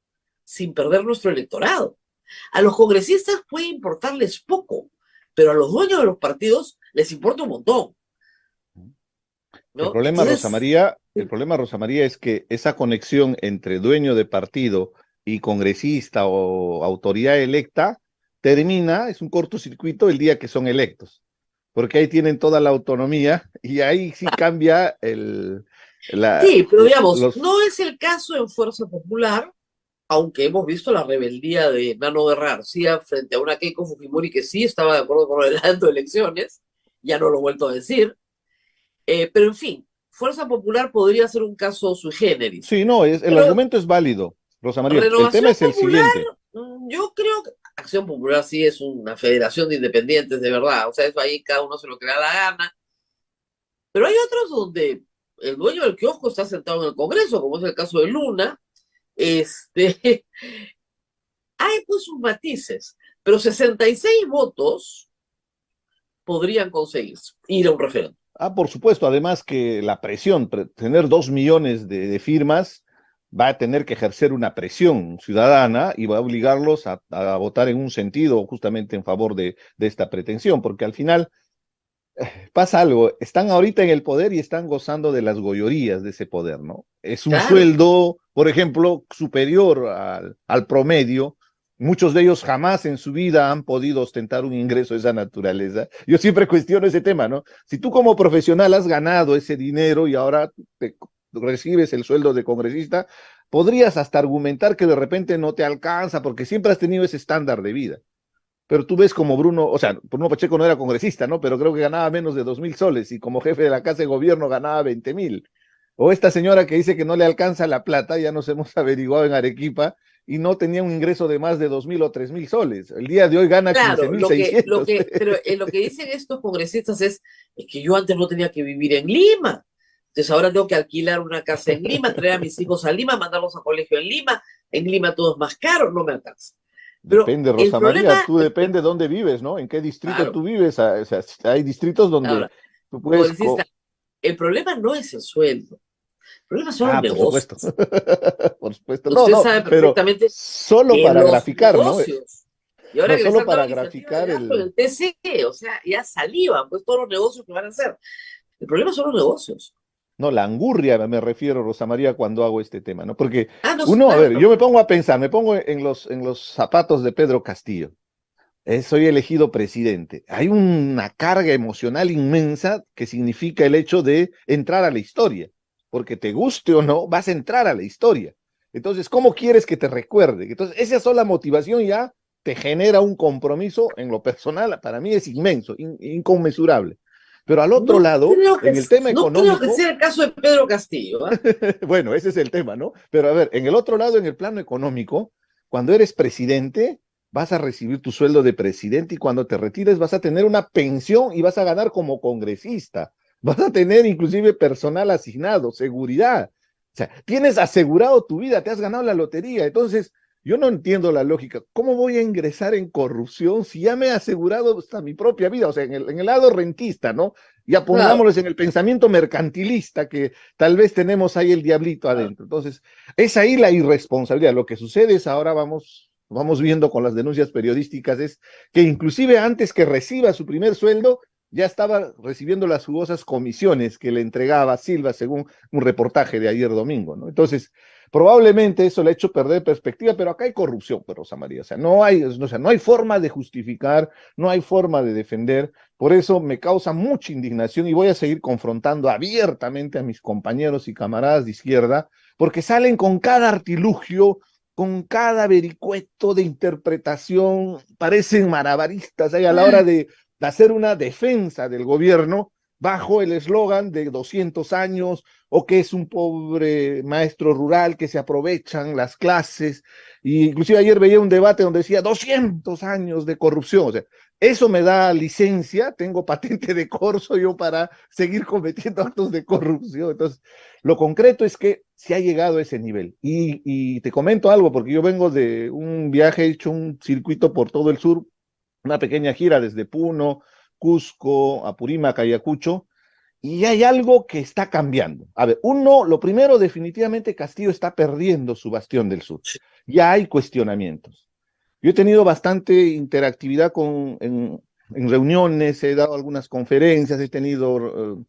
sin perder nuestro electorado. A los congresistas puede importarles poco, pero a los dueños de los partidos les importa un montón, ¿no? Entonces, El problema, Rosa María, es que esa conexión entre dueño de partido y congresista o autoridad electa termina, es un cortocircuito el día que son electos, porque ahí tienen toda la autonomía y ahí sí cambia sí, pero digamos, los... no es el caso en Fuerza Popular, aunque hemos visto la rebeldía de Nano Guerra García frente a una Keiko Fujimori que sí estaba de acuerdo con el adelanto de elecciones, ya no lo he vuelto a decir, pero en fin, Fuerza Popular podría ser un caso sui generis. Sí, no, el Pero argumento es válido, Rosa María. El tema Renovación es el Popular, siguiente. yo creo que Acción Popular sí es una federación de independientes de verdad, o sea, eso ahí cada uno se lo que le da la gana, pero hay otros donde el dueño del kiosco está sentado en el Congreso, como es el caso de Luna, este, hay pues sus matices, pero 66 votos podrían conseguir ir a un referéndum. Ah, por supuesto, además que la presión, tener 2 millones de firmas, va a tener que ejercer una presión ciudadana y va a obligarlos a votar en un sentido justamente en favor de esta pretensión, porque al final pasa algo, están ahorita en el poder y están gozando de las goyorías de ese poder, ¿no? Es un Claro, sueldo, por ejemplo, superior al promedio. Muchos de ellos jamás en su vida han podido ostentar un ingreso de esa naturaleza. Yo siempre cuestiono ese tema, ¿no? Si tú como profesional has ganado ese dinero y ahora recibes el sueldo de congresista, podrías hasta argumentar que de repente no te alcanza porque siempre has tenido ese estándar de vida. Pero tú ves como Bruno, o sea, Bruno Pacheco no era congresista, ¿no? Pero creo que ganaba menos de 2.000 soles y como jefe de la Casa de Gobierno ganaba 20.000. O esta señora que dice que no le alcanza la plata, ya nos hemos averiguado en Arequipa, y no tenía un ingreso de más de 2.000 o 3.000 soles. El día de hoy gana claro, 15.600. pero lo que dicen estos congresistas es que yo antes no tenía que vivir en Lima, entonces ahora tengo que alquilar una casa en Lima, traer a mis hijos a Lima, mandarlos a colegio en Lima todo es más caro, no me alcanza. Pero Depende, el Rosa María, problema, tú depende de dónde vives, ¿no? En qué distrito claro, tú vives. O sea, hay distritos donde ahora, tú puedes... congresista, el problema no es el sueldo, el problema son los Ah, por supuesto. negocios. Por supuesto. No, Usted no, sabe pero perfectamente solo que para los graficar, ¿no? negocios, y ahora No, que les solo han dado para iniciativa de graficar gasto en el... el TCE, o sea, ya salivan, pues todos los negocios que van a hacer. El problema son los negocios. No, la angurria me refiero, Rosa María, cuando hago este tema, ¿no? Porque Ah, no, sí, uno, a ver, claro. yo me pongo a pensar, me pongo en los zapatos de Pedro Castillo. Soy elegido presidente. Hay una carga emocional inmensa que significa el hecho de entrar a la historia, porque te guste o no, vas a entrar a la historia. Entonces, ¿cómo quieres que te recuerde? Entonces, esa sola motivación ya te genera un compromiso en lo personal, para mí es inmenso, inconmensurable. Pero al otro lado, en el tema No creo que económico, sea el caso de Pedro Castillo, ¿ah? bueno, ese es el tema, ¿no? Pero a ver, en el otro lado, en el plano económico, cuando eres presidente, vas a recibir tu sueldo de presidente y cuando te retires vas a tener una pensión y vas a ganar como congresista. Vas a tener inclusive personal asignado, seguridad. O sea, tienes asegurado tu vida, te has ganado la lotería. Entonces, Yo no entiendo la lógica. ¿Cómo voy a ingresar en corrupción si ya me he asegurado hasta mi propia vida? O sea, en el lado rentista, ¿no? Ya Claro, pongámoslo en el pensamiento mercantilista que tal vez tenemos ahí el diablito claro. adentro. Entonces, es ahí la irresponsabilidad. Lo que sucede es ahora vamos viendo con las denuncias periodísticas es que inclusive antes que reciba su primer sueldo, ya estaba recibiendo las jugosas comisiones que le entregaba Silva según un reportaje de ayer domingo, ¿no? Entonces, probablemente eso le ha hecho perder perspectiva, pero acá hay corrupción, pues, Rosa María. O sea, no hay forma de justificar, no hay forma de defender. Por eso me causa mucha indignación y voy a seguir confrontando abiertamente a mis compañeros y camaradas de izquierda, porque salen con cada artilugio, con cada vericueto de interpretación, parecen malabaristas ahí a la hora de hacer una defensa del gobierno bajo el eslogan de 200 años o que es un pobre maestro rural que se aprovechan las clases. Y inclusive ayer veía un debate donde decía 200 años de corrupción. O sea, eso me da licencia, tengo patente de corso yo para seguir cometiendo actos de corrupción. Entonces, lo concreto es que se ha llegado a ese nivel. Y te comento algo, porque yo vengo de un viaje, he hecho un circuito por todo el sur, una pequeña gira desde Puno, Cusco, Apurímac, Ayacucho, y hay algo que está cambiando. A ver, lo primero, definitivamente Castillo está perdiendo su bastión del sur. Ya hay cuestionamientos. Yo he tenido bastante interactividad en reuniones, he dado algunas conferencias, he tenido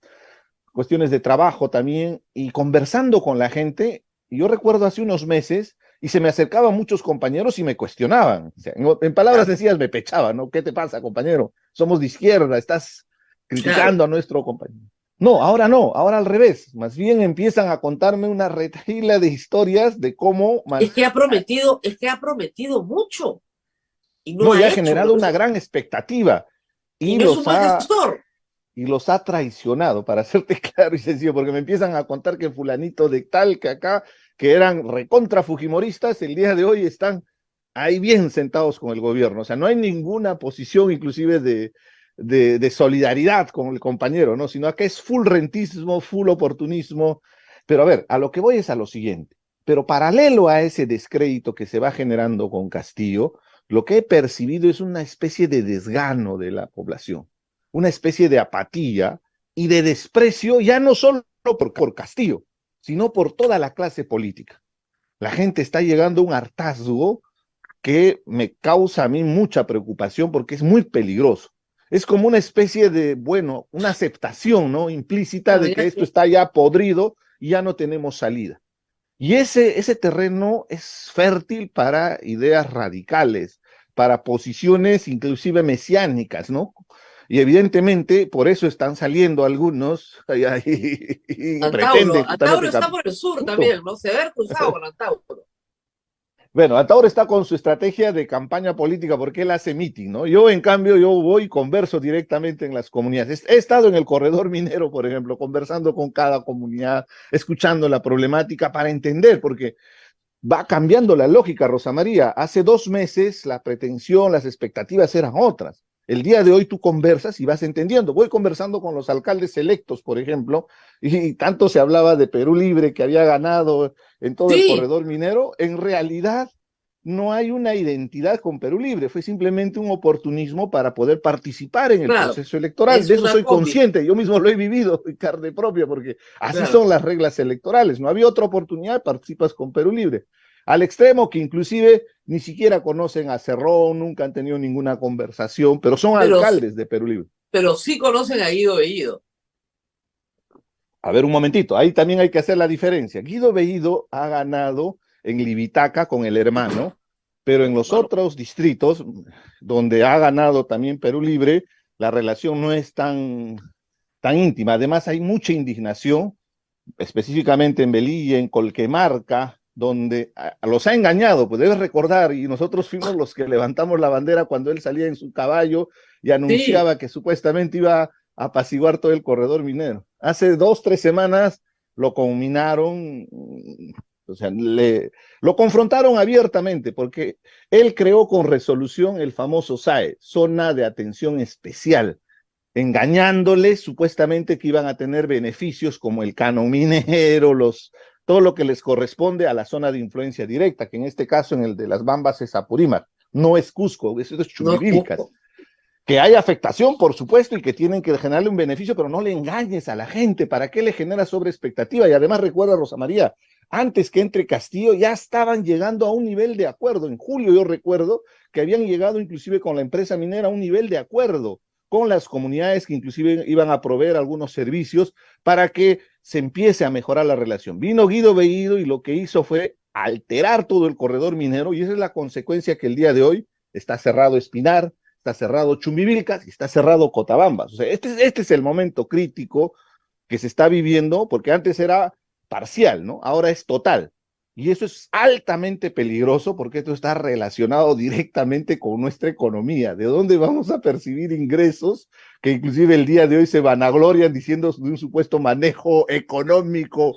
cuestiones de trabajo también, y conversando con la gente, yo recuerdo hace unos meses, y se me acercaban muchos compañeros y me cuestionaban. O sea, en palabras Claro, sencillas me pechaban, ¿no? ¿Qué te pasa, compañero? Somos de izquierda, estás claro. criticando a nuestro compañero. No, ahora al revés. Más bien empiezan a contarme una retahíla de historias de cómo Es que ha prometido mucho y no no, y ha ha hecho. generado una gran expectativa Y y no es un buen gestor. los ha traicionado, para hacerte claro y sencillo, porque me empiezan a contar que fulanito de tal, que acá, que eran recontra fujimoristas, el día de hoy están ahí bien sentados con el gobierno. O sea, no hay ninguna posición inclusive de solidaridad con el compañero, ¿no? Sino que es full rentismo, full oportunismo. Pero a ver, a lo que voy es a lo siguiente. Pero paralelo a ese descrédito que se va generando con Castillo, lo que he percibido es una especie de desgano de la población, una especie de apatía y de desprecio, ya no solo por Castillo, sino por toda la clase política. La gente está llegando a un hartazgo que me causa a mí mucha preocupación porque es muy peligroso. Es como una especie de, bueno, una aceptación, ¿no? Implícita Claro, de que ya esto que, está ya podrido y ya no tenemos salida. Y ese terreno es fértil para ideas radicales, para posiciones inclusive mesiánicas, ¿no? Y evidentemente por eso están saliendo algunos y Antauro, pretenden Antauro justamente está por el sur punto. también, ¿no? Se debe haber cruzado con Antauro. Bueno, hasta ahora está con su estrategia de campaña política porque él hace meeting, ¿no? Yo, en cambio, yo voy y converso directamente en las comunidades. He estado en el corredor minero, por ejemplo, conversando con cada comunidad, escuchando la problemática para entender, porque va cambiando la lógica, Rosa María. Hace 2 meses la pretensión, las expectativas eran otras. El día de hoy tú conversas y vas entendiendo. Voy conversando con los alcaldes electos, por ejemplo, y tanto se hablaba de Perú Libre que había ganado en todo el Sí, corredor minero. En realidad no hay una identidad con Perú Libre, fue simplemente un oportunismo para poder participar en el claro, proceso electoral. es De eso una soy combi, consciente, yo mismo lo he vivido en carne propia, porque así claro. son las reglas electorales. No había otra oportunidad, participas con Perú Libre. Al extremo que inclusive ni siquiera conocen a Cerrón, nunca han tenido ninguna conversación, pero son Pero, alcaldes de Perú Libre. pero sí conocen a Guido Bellido. A ver, un momentito, ahí también hay que hacer la diferencia. Guido Bellido ha ganado en Libitaca con el hermano, pero en los Bueno, otros distritos donde ha ganado también Perú Libre, la relación no es tan íntima. Además, hay mucha indignación, específicamente en Velilla, en Colquemarca, donde los ha engañado, pues debes recordar, y nosotros fuimos los que levantamos la bandera cuando él salía en su caballo y sí, anunciaba que supuestamente iba a apaciguar todo el corredor minero. Hace 2, 3 semanas lo conminaron, o sea, lo confrontaron abiertamente porque él creó con resolución el famoso SAE, Zona de Atención Especial, engañándoles supuestamente que iban a tener beneficios como el canon minero, todo lo que les corresponde a la zona de influencia directa, que en este caso en el de las Bambas es Apurímac, no es Cusco, eso es No es Chumbivilcas. justo. Que hay afectación, por supuesto, y que tienen que generarle un beneficio, pero no le engañes a la gente. ¿Para qué le genera sobreexpectativa? Y además recuerda, Rosa María, antes que entre Castillo ya estaban llegando a un nivel de acuerdo. En julio yo recuerdo que habían llegado inclusive con la empresa minera a un nivel de acuerdo con las comunidades que inclusive iban a proveer algunos servicios para que se empiece a mejorar la relación. Vino Guido Bellido y lo que hizo fue alterar todo el corredor minero, y esa es la consecuencia que el día de hoy está cerrado Espinar, está cerrado Chumbivilcas y está cerrado Cotabambas. O sea, este es el momento crítico que se está viviendo, porque antes era parcial, ¿no? Ahora es total. Y eso es altamente peligroso porque esto está relacionado directamente con nuestra economía. ¿De dónde vamos a percibir ingresos que inclusive el día de hoy se vanaglorian diciendo de un supuesto manejo económico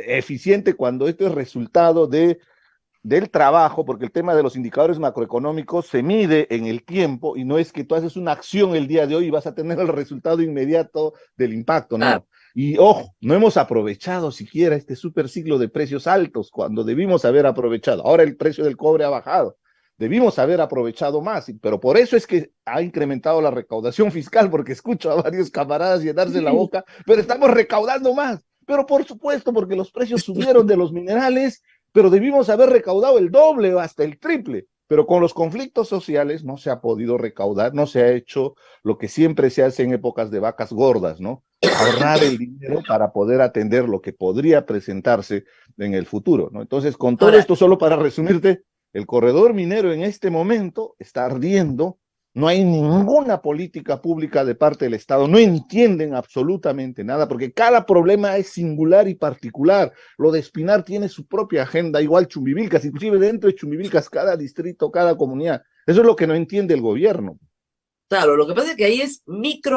eficiente, cuando esto es resultado del trabajo, porque el tema de los indicadores macroeconómicos se mide en el tiempo y no es que tú haces una acción el día de hoy y vas a tener el resultado inmediato del impacto, no. Ah, Y ojo, no hemos aprovechado siquiera este super ciclo de precios altos cuando debimos haber aprovechado. Ahora el precio del cobre ha bajado. Debimos haber aprovechado más, pero por eso es que ha incrementado la recaudación fiscal, porque escucho a varios camaradas llenarse la boca, pero estamos recaudando más. Pero por supuesto, porque los precios subieron de los minerales, pero debimos haber recaudado el doble o hasta el triple. Pero con los conflictos sociales no se ha podido recaudar, no se ha hecho lo que siempre se hace en épocas de vacas gordas, ¿no? Ahorrar el dinero para poder atender lo que podría presentarse en el futuro, ¿no? Entonces, con todo ahora, esto, solo para resumirte, el corredor minero en este momento está ardiendo, no hay ninguna política pública de parte del Estado, no entienden absolutamente nada, porque cada problema es singular y particular. Lo de Espinar tiene su propia agenda, igual Chumbivilcas, inclusive dentro de Chumbivilcas, cada distrito, cada comunidad. Eso es lo que no entiende el gobierno. claro, lo que pasa es que ahí es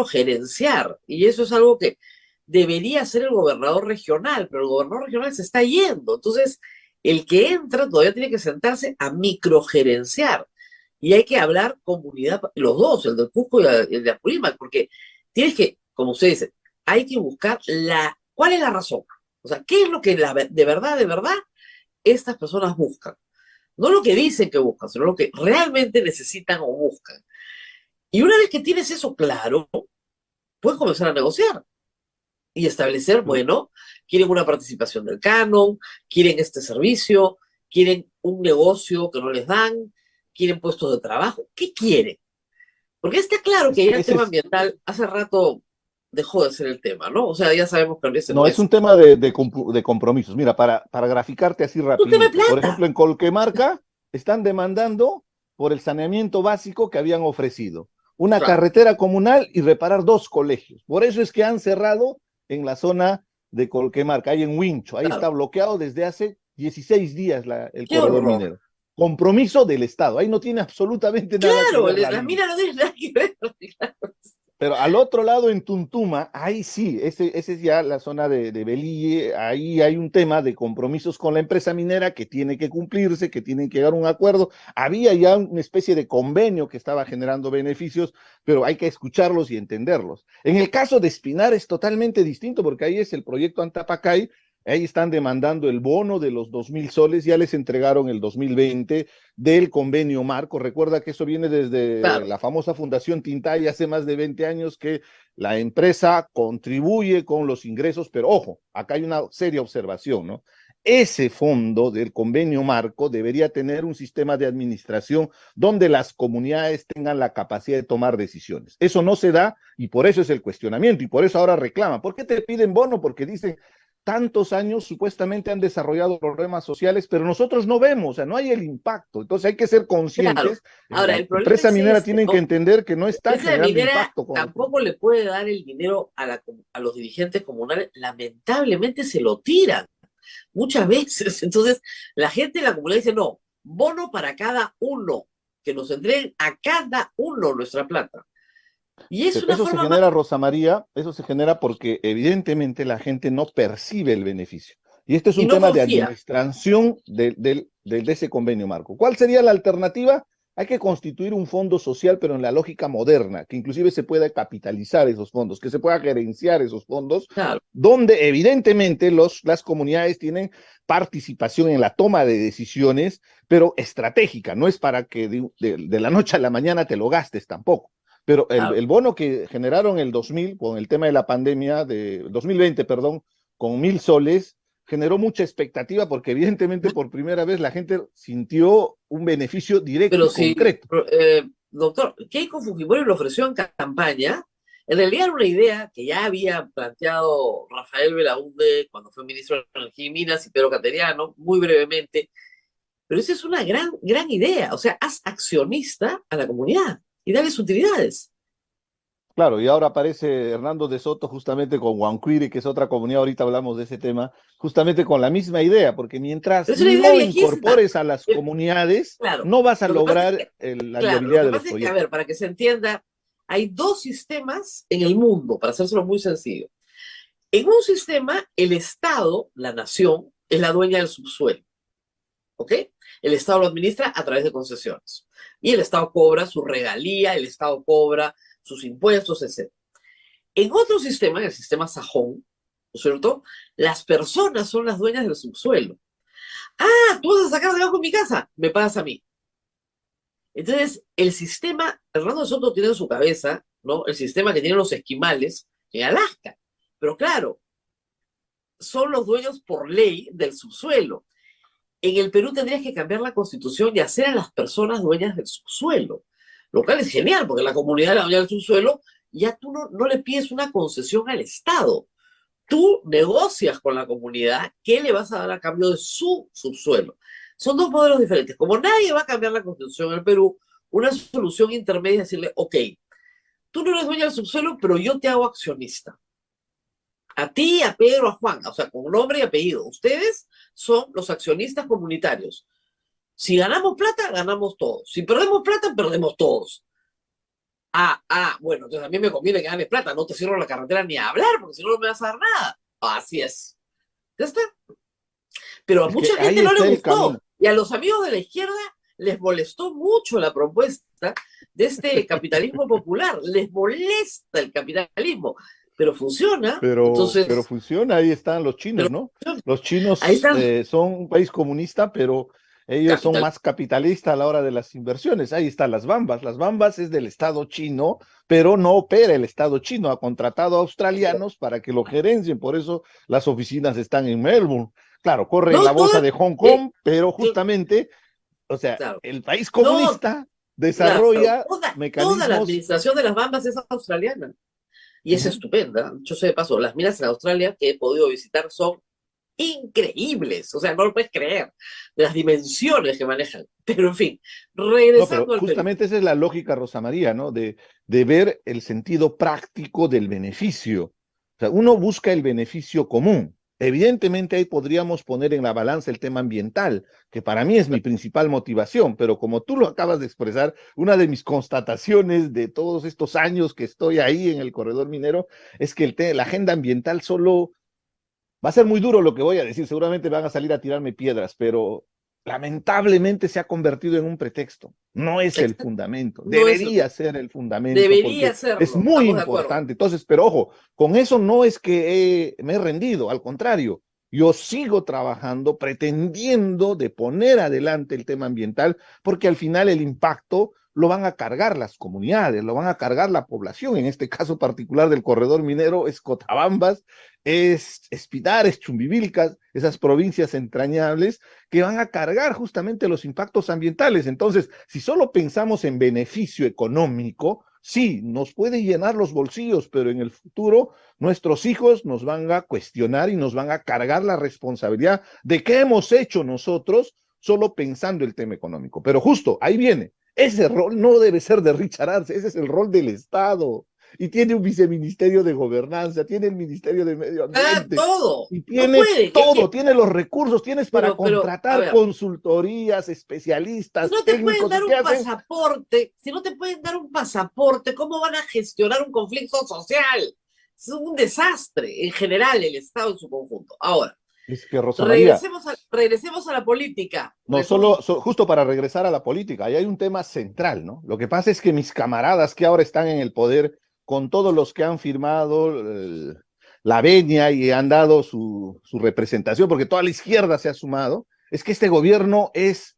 microgerenciar, y eso es algo que debería hacer el gobernador regional, pero el gobernador regional se está yendo. Entonces, el que entra todavía tiene que sentarse a microgerenciar. Y hay que hablar comunidad, los dos, el de Cusco y el de Apurímac, porque tienes que, como usted dice, hay que buscar cuál es la razón. O sea, ¿qué es lo que de verdad, estas personas buscan? No lo que dicen que buscan, sino lo que realmente necesitan o buscan. Y una vez que tienes eso claro, puedes comenzar a negociar y establecer, bueno, quieren una participación del canon, quieren este servicio, quieren un negocio que no les dan, quieren puestos de trabajo. ¿Qué quieren? Porque está claro que ya el tema ambiental hace rato dejó de ser el tema, ¿no? O sea, ya sabemos que ese No, no es es. un tema de compromisos. Mira, para graficarte así Es un tema de rapidito, por plata. ejemplo, en Colquemarca están demandando por el saneamiento básico que habían ofrecido, una Claro, carretera comunal y reparar 2 colegios. Por eso es que han cerrado en la zona de Colquemarca, ahí en Huincho. Ahí está claro. bloqueado desde hace 16 días el Qué corredor horror. minero. Compromiso del Estado. Ahí no tiene absolutamente nada que Claro, ver la las línea. minas no tienen nada que ver. Pero al otro lado, en Tuntuma, ahí sí, ese es ya la zona de Belille, ahí hay un tema de compromisos con la empresa minera que tiene que cumplirse, que tienen que llegar a un acuerdo. Había ya una especie de convenio que estaba generando beneficios, pero hay que escucharlos y entenderlos. En el caso de Espinar es totalmente distinto, porque ahí es el proyecto Antapacay, ahí están demandando el bono de los 2.000 soles, ya les entregaron el 2020 del convenio marco. Recuerda que eso viene desde Claro. la famosa Fundación Tintay hace más de 20 años, que la empresa contribuye con los ingresos, pero ojo, acá hay una seria observación, ¿no? Ese fondo del convenio marco debería tener un sistema de administración donde las comunidades tengan la capacidad de tomar decisiones. Eso no se da y por eso es el cuestionamiento y por eso ahora reclaman. ¿Por qué te piden bono? Porque dicen, tantos años supuestamente han desarrollado problemas sociales, pero nosotros no vemos, o sea, no hay el impacto. Entonces hay que ser Claro. conscientes. Ahora, La el problema empresa es minera tiene que ¿no? entender que no La está empresa generando minera impacto con tampoco le puede dar el dinero a los dirigentes comunales. Lamentablemente se lo tiran muchas veces. Entonces, la gente de la comunidad dice, no, bono para cada uno, que nos entreguen a cada uno nuestra plata. Y es Pero una eso se forma más. genera, Rosa María, eso se genera porque evidentemente la gente no percibe el beneficio. Y este es Y un no tema de confía. administración de ese convenio marco. ¿Cuál sería la alternativa? hay que constituir un fondo social, pero en la lógica moderna, que inclusive se pueda capitalizar esos fondos, que se pueda gerenciar esos fondos, Claro, donde evidentemente las comunidades tienen participación en la toma de decisiones, pero estratégica, no es para que de la noche a la mañana te lo gastes tampoco. Pero claro. el bono que generaron el 2000 con el tema de la pandemia, de 2020, perdón, con 1.000 soles, generó mucha expectativa porque evidentemente por primera vez la gente sintió un beneficio directo Pero y si, concreto. doctor, Keiko Fujimori lo ofreció en campaña, en realidad era una idea que ya había planteado Rafael Belaúnde cuando fue ministro de Energía y Minas y Pedro Cateriano, muy brevemente, pero esa es una gran idea, o sea, haz accionista a la comunidad y dales utilidades. Claro, y ahora aparece Hernando de Soto justamente con Huancuire, que es otra comunidad, ahorita hablamos de ese tema, justamente con la misma idea, porque mientras Pero es una idea no viejísima. incorpores a las comunidades, Claro, no vas a lo que pasa es lograr que, la claro, lo viabilidad que de los pasa es que, a proyectos. ver, para que se entienda, hay dos sistemas en el mundo, para hacérselo muy sencillo. En un sistema, el Estado, la nación, es la dueña del subsuelo, ¿ok? El Estado lo administra a través de concesiones. Y el Estado cobra su regalía, el Estado cobra sus impuestos, etc. En otro sistema, en el sistema sajón, ¿no es cierto? Las personas son las dueñas del subsuelo. Ah, tú vas a sacar debajo de mi casa, me pagas a mí. Entonces, el sistema, Hernando Soto tiene en su cabeza, ¿no? El sistema que tienen los esquimales en Alaska. Pero claro, son los dueños por ley del subsuelo. En el Perú tendrías que cambiar la constitución y hacer a las personas dueñas del subsuelo. Lo cual es genial, porque la comunidad de la dueña del subsuelo, ya tú no le pides una concesión al Estado. Tú negocias con la comunidad qué le vas a dar a cambio de su subsuelo. Son dos modelos diferentes. Como nadie va a cambiar la constitución en el Perú, una solución intermedia es decirle, ok, tú no eres dueña del subsuelo, pero yo te hago accionista. A ti, a Pedro, a Juan, o sea, con nombre y apellido. Ustedes son los accionistas comunitarios. Si ganamos plata, ganamos todos. Si perdemos plata, perdemos todos. Bueno, entonces a mí me conviene que ganes plata, no te cierro la carretera ni a hablar, porque si no, no me vas a dar nada. Así es. Ya está. Pero a Es que mucha ahí gente no le está el gustó. camino. Y a los amigos de la izquierda les molestó mucho la propuesta de este capitalismo popular. Les molesta el capitalismo. Pero funciona. Pero Entonces, funciona, ahí están los chinos, pero ¿no? funciona. Los Ahí chinos están. son un país comunista, pero ellos son Capital. más capitalistas a la hora de las inversiones. Ahí están las Bambas. Las Bambas es del Estado chino, pero no opera el Estado chino. Ha contratado a australianos para que lo gerencien. Por eso las oficinas están en Melbourne. Claro, corre en la No, bolsa toda. de Hong eh, Kong, pero justamente, o sea, claro. el país No, comunista claro. desarrolla Toda la mecanismos. administración de las Bambas es australiana. Y es Ujú. estupenda. Yo sé de paso, las minas en Australia que he podido visitar son increíbles. O sea, no lo puedes creer de las dimensiones que manejan. Pero en fin, No, pero regresando al Perú. justamente esa es la lógica, Rosa María, ¿no? De ver el sentido práctico del beneficio. O sea, uno busca el beneficio común. Evidentemente ahí podríamos poner en la balanza el tema ambiental, que para mí es mi principal motivación, pero como tú lo acabas de expresar, una de mis constataciones de todos estos años que estoy ahí en el corredor minero es que la agenda ambiental solo va a ser muy duro lo que voy a decir, seguramente van a salir a tirarme piedras, pero lamentablemente se ha convertido en un pretexto. No es el fundamento, No es, debería ser el fundamento debería porque es serlo, muy estamos de acuerdo. importante. Entonces, pero ojo, con eso no es que me he rendido, al contrario, yo sigo trabajando, pretendiendo de poner adelante el tema ambiental, porque al final el impacto lo van a cargar las comunidades, lo van a cargar la población, en este caso particular del corredor minero, es Cotabambas, es Pitar, es Chumbivilcas, esas provincias entrañables que van a cargar justamente los impactos ambientales. Entonces, si solo pensamos en beneficio económico, sí, nos puede llenar los bolsillos, pero en el futuro nuestros hijos nos van a cuestionar y nos van a cargar la responsabilidad de qué hemos hecho nosotros solo pensando el tema económico. Pero justo, ahí viene. Ese rol no debe ser de Richard Arce, ese es el rol del Estado. Y tiene un viceministerio de gobernanza, tiene el ministerio de medio ambiente, Todo. y No tiene pueden. Es todo, que, tiene los recursos, tienes para a contratar ver, consultorías, si especialistas, no te pueden técnicos, ¿y dar qué un hacen? pasaporte, si no te pueden dar un pasaporte, ¿cómo van a gestionar un conflicto social? Es un desastre en general el Estado en su conjunto. Ahora, Es que Rosa María, Regresemos a la política. no justo para regresar a la política, ahí hay un tema central, ¿no? Lo que pasa es que mis camaradas que ahora están en el poder, con todos los que han firmado la venia y han dado su representación, porque toda la izquierda se ha sumado, es que este gobierno es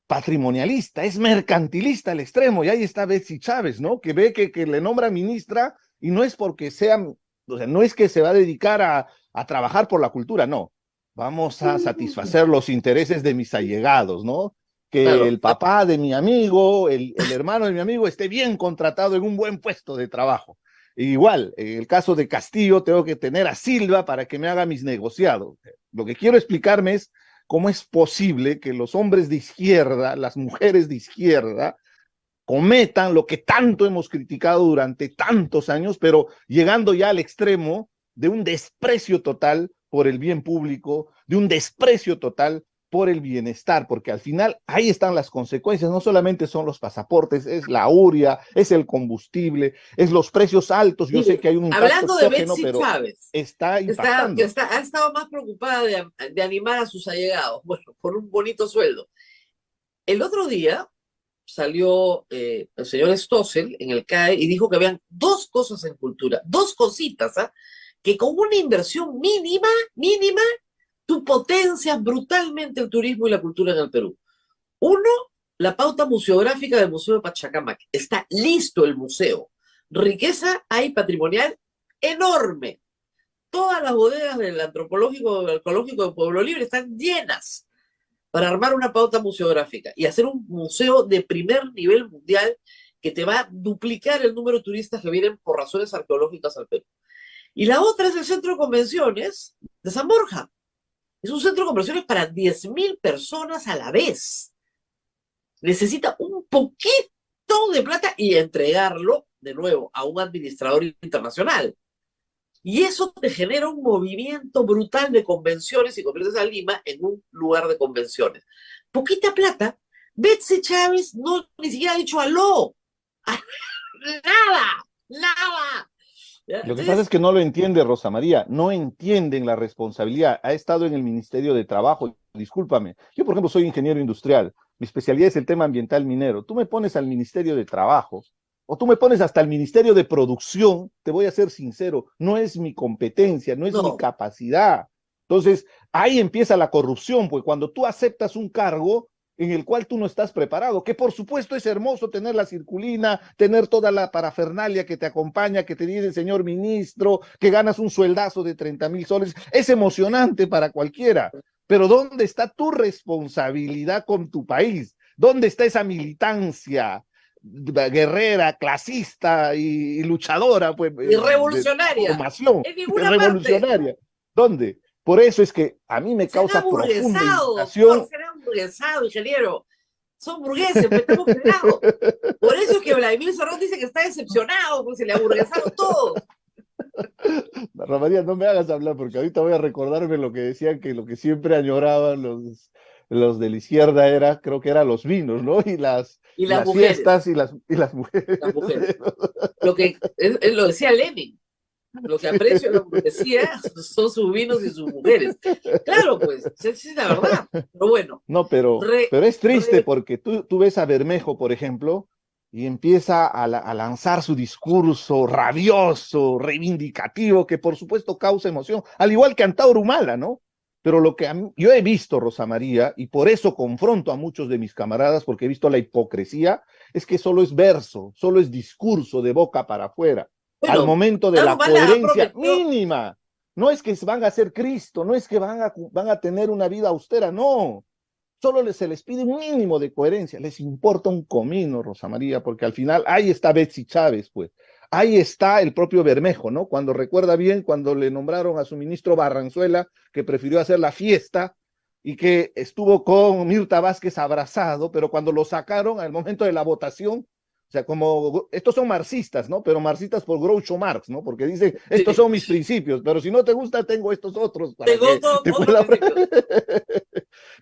patrimonialista, es mercantilista al extremo, y ahí está Betsy Chávez, ¿no? Que ve que le nombra ministra y no es porque sea, o sea, no es que se va a dedicar a trabajar por la cultura, no. Vamos a satisfacer los intereses de mis allegados, ¿no? Que Claro. el papá de mi amigo, el hermano de mi amigo esté bien contratado en un buen puesto de trabajo. Igual, en el caso de Castillo, tengo que tener a Silva para que me haga mis negociados. Lo que quiero explicarme es cómo es posible que los hombres de izquierda, las mujeres de izquierda, cometan lo que tanto hemos criticado durante tantos años, pero llegando ya al extremo de un desprecio total por el bien público, de un desprecio total por el bienestar, porque al final ahí están las consecuencias, no solamente son los pasaportes, es la uria, es el combustible, es los precios altos, yo sé que hay un impacto Hablando de exógeno, Betsy pero Chávez, está impactando. ha estado más preocupada de animar a sus allegados, bueno, por un bonito sueldo. El otro día salió el señor Stossel en el CAE y dijo que habían dos cosas en cultura, dos cositas, ¿ah? Que con una inversión mínima, tú potencias brutalmente el turismo y la cultura en el Perú. Uno, la pauta museográfica del Museo de Pachacamac. Está listo el museo. Riqueza hay patrimonial enorme. Todas las bodegas del antropológico, del arqueológico de Pueblo Libre están llenas para armar una pauta museográfica y hacer un museo de primer nivel mundial que te va a duplicar el número de turistas que vienen por razones arqueológicas al Perú. Y la otra es el centro de convenciones de San Borja. Es un centro de convenciones para 10.000 personas a la vez. Necesita un poquito de plata y entregarlo de nuevo a un administrador internacional. Y eso te genera un movimiento brutal de convenciones y conviertes a Lima en un lugar de convenciones. Poquita plata. Betsy Chávez no ni siquiera ha dicho aló. Nada. Lo que pasa es que no lo entiende Rosa María, no entienden la responsabilidad. Ha estado en el Ministerio de Trabajo, discúlpame. Yo, por ejemplo, soy ingeniero industrial, mi especialidad es el tema ambiental minero. Tú me pones al Ministerio de Trabajo, o tú me pones hasta el Ministerio de Producción, te voy a ser sincero, no es mi competencia, no es mi capacidad. Entonces, ahí empieza la corrupción, pues cuando tú aceptas un cargo en el cual tú no estás preparado, que por supuesto es hermoso tener la circulina, tener toda la parafernalia que te acompaña, que te dice el señor ministro, que ganas un sueldazo de 30,000 soles, es emocionante para cualquiera, pero ¿dónde está tu responsabilidad con tu país? ¿Dónde está esa militancia guerrera, clasista y luchadora? Pues, y revolucionaria. Formación, en ninguna revolucionaria. Parte. ¿Dónde? Por eso es que a mí me causa profunda indignación. Será burguesado, ingeniero. Son burgueses, pues estamos fregados. Por eso es que Vladimir Cerrón dice que está decepcionado, porque se le aburguesaron todos. María, no me hagas hablar, porque ahorita voy a recordarme lo que decían, que lo que siempre añoraban los de la izquierda era, creo que eran los vinos, ¿no? Y las fiestas y las mujeres. Las mujeres. Lo que él lo decía Lenin. Lo que aprecio de la burguesía son sus vinos y sus mujeres. Claro, pues, esa es la verdad. Pero bueno. No, pero es triste porque tú ves a Bermejo, por ejemplo, y empieza a lanzar su discurso rabioso, reivindicativo, que por supuesto causa emoción, al igual que Antauro Humala, ¿no? Pero lo que yo he visto, Rosa María, y por eso confronto a muchos de mis camaradas, porque he visto la hipocresía, es que solo es verso, solo es discurso de boca para afuera. Bueno, al momento de la coherencia mínima. No es que van a ser Cristo, no es que van a tener una vida austera, no. Solo se les pide un mínimo de coherencia. Les importa un comino, Rosa María, porque al final ahí está Betsy Chávez, pues. Ahí está el propio Bermejo, ¿no? Cuando recuerda bien, cuando le nombraron a su ministro Barranzuela, que prefirió hacer la fiesta y que estuvo con Mirta Vázquez abrazado, pero cuando lo sacaron al momento de la votación, o sea, como estos son marxistas, ¿no? Pero marxistas por Groucho Marx, ¿no? Porque dicen, estos son mis principios, pero si no te gusta, tengo estos otros. Para tengo otros principios.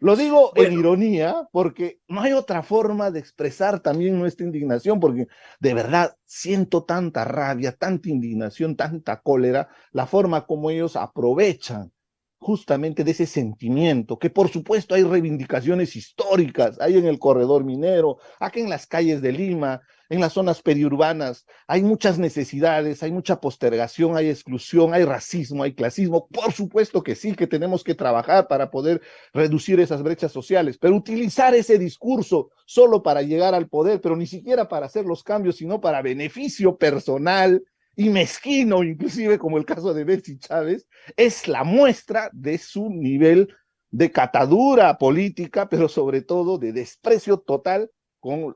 Lo digo en ironía, porque no hay otra forma de expresar también nuestra indignación, porque de verdad siento tanta rabia, tanta indignación, tanta cólera, la forma como ellos aprovechan justamente de ese sentimiento, que por supuesto hay reivindicaciones históricas, hay en el corredor minero, aquí en las calles de Lima, en las zonas periurbanas, hay muchas necesidades, hay mucha postergación, hay exclusión, hay racismo, hay clasismo, por supuesto que sí, que tenemos que trabajar para poder reducir esas brechas sociales, pero utilizar ese discurso solo para llegar al poder, pero ni siquiera para hacer los cambios, sino para beneficio personal y mezquino, inclusive como el caso de Betsy Chávez, es la muestra de su nivel de catadura política, pero sobre todo de desprecio total con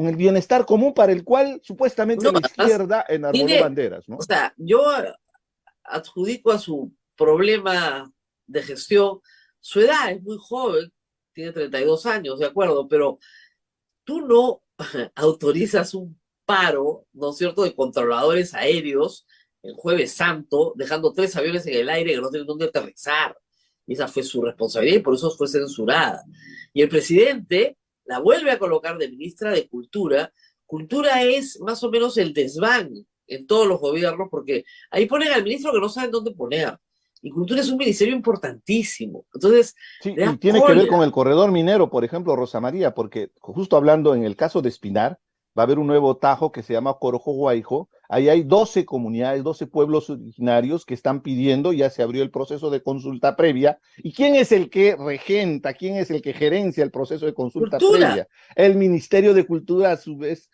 el bienestar común para el cual supuestamente No, la además, izquierda enarboló tiene, banderas, o ¿no? sea, yo adjudico a su problema de gestión su edad, es muy joven, tiene 32 años, de acuerdo, pero tú no autorizas un paro, ¿no es cierto?, de controladores aéreos el Jueves Santo, dejando 3 aviones en el aire que no tienen dónde aterrizar. Y esa fue su responsabilidad y por eso fue censurada. Y el presidente la vuelve a colocar de ministra de Cultura. Cultura es más o menos el desván en todos los gobiernos, porque ahí ponen al ministro que no saben dónde poner. Y Cultura es un ministerio importantísimo. Entonces, Sí, le da y tiene que ver con cólera. el corredor minero, por ejemplo, Rosa María, porque justo hablando en el caso de Espinar, va a haber un nuevo tajo que se llama Corojo Guayjo. Ahí hay 12 comunidades, 12 pueblos originarios que están pidiendo, ya se abrió el proceso de consulta previa. ¿Y quién es el que regenta, quién es el que gerencia el proceso de consulta Cultura. previa? El Ministerio de Cultura, a su vez,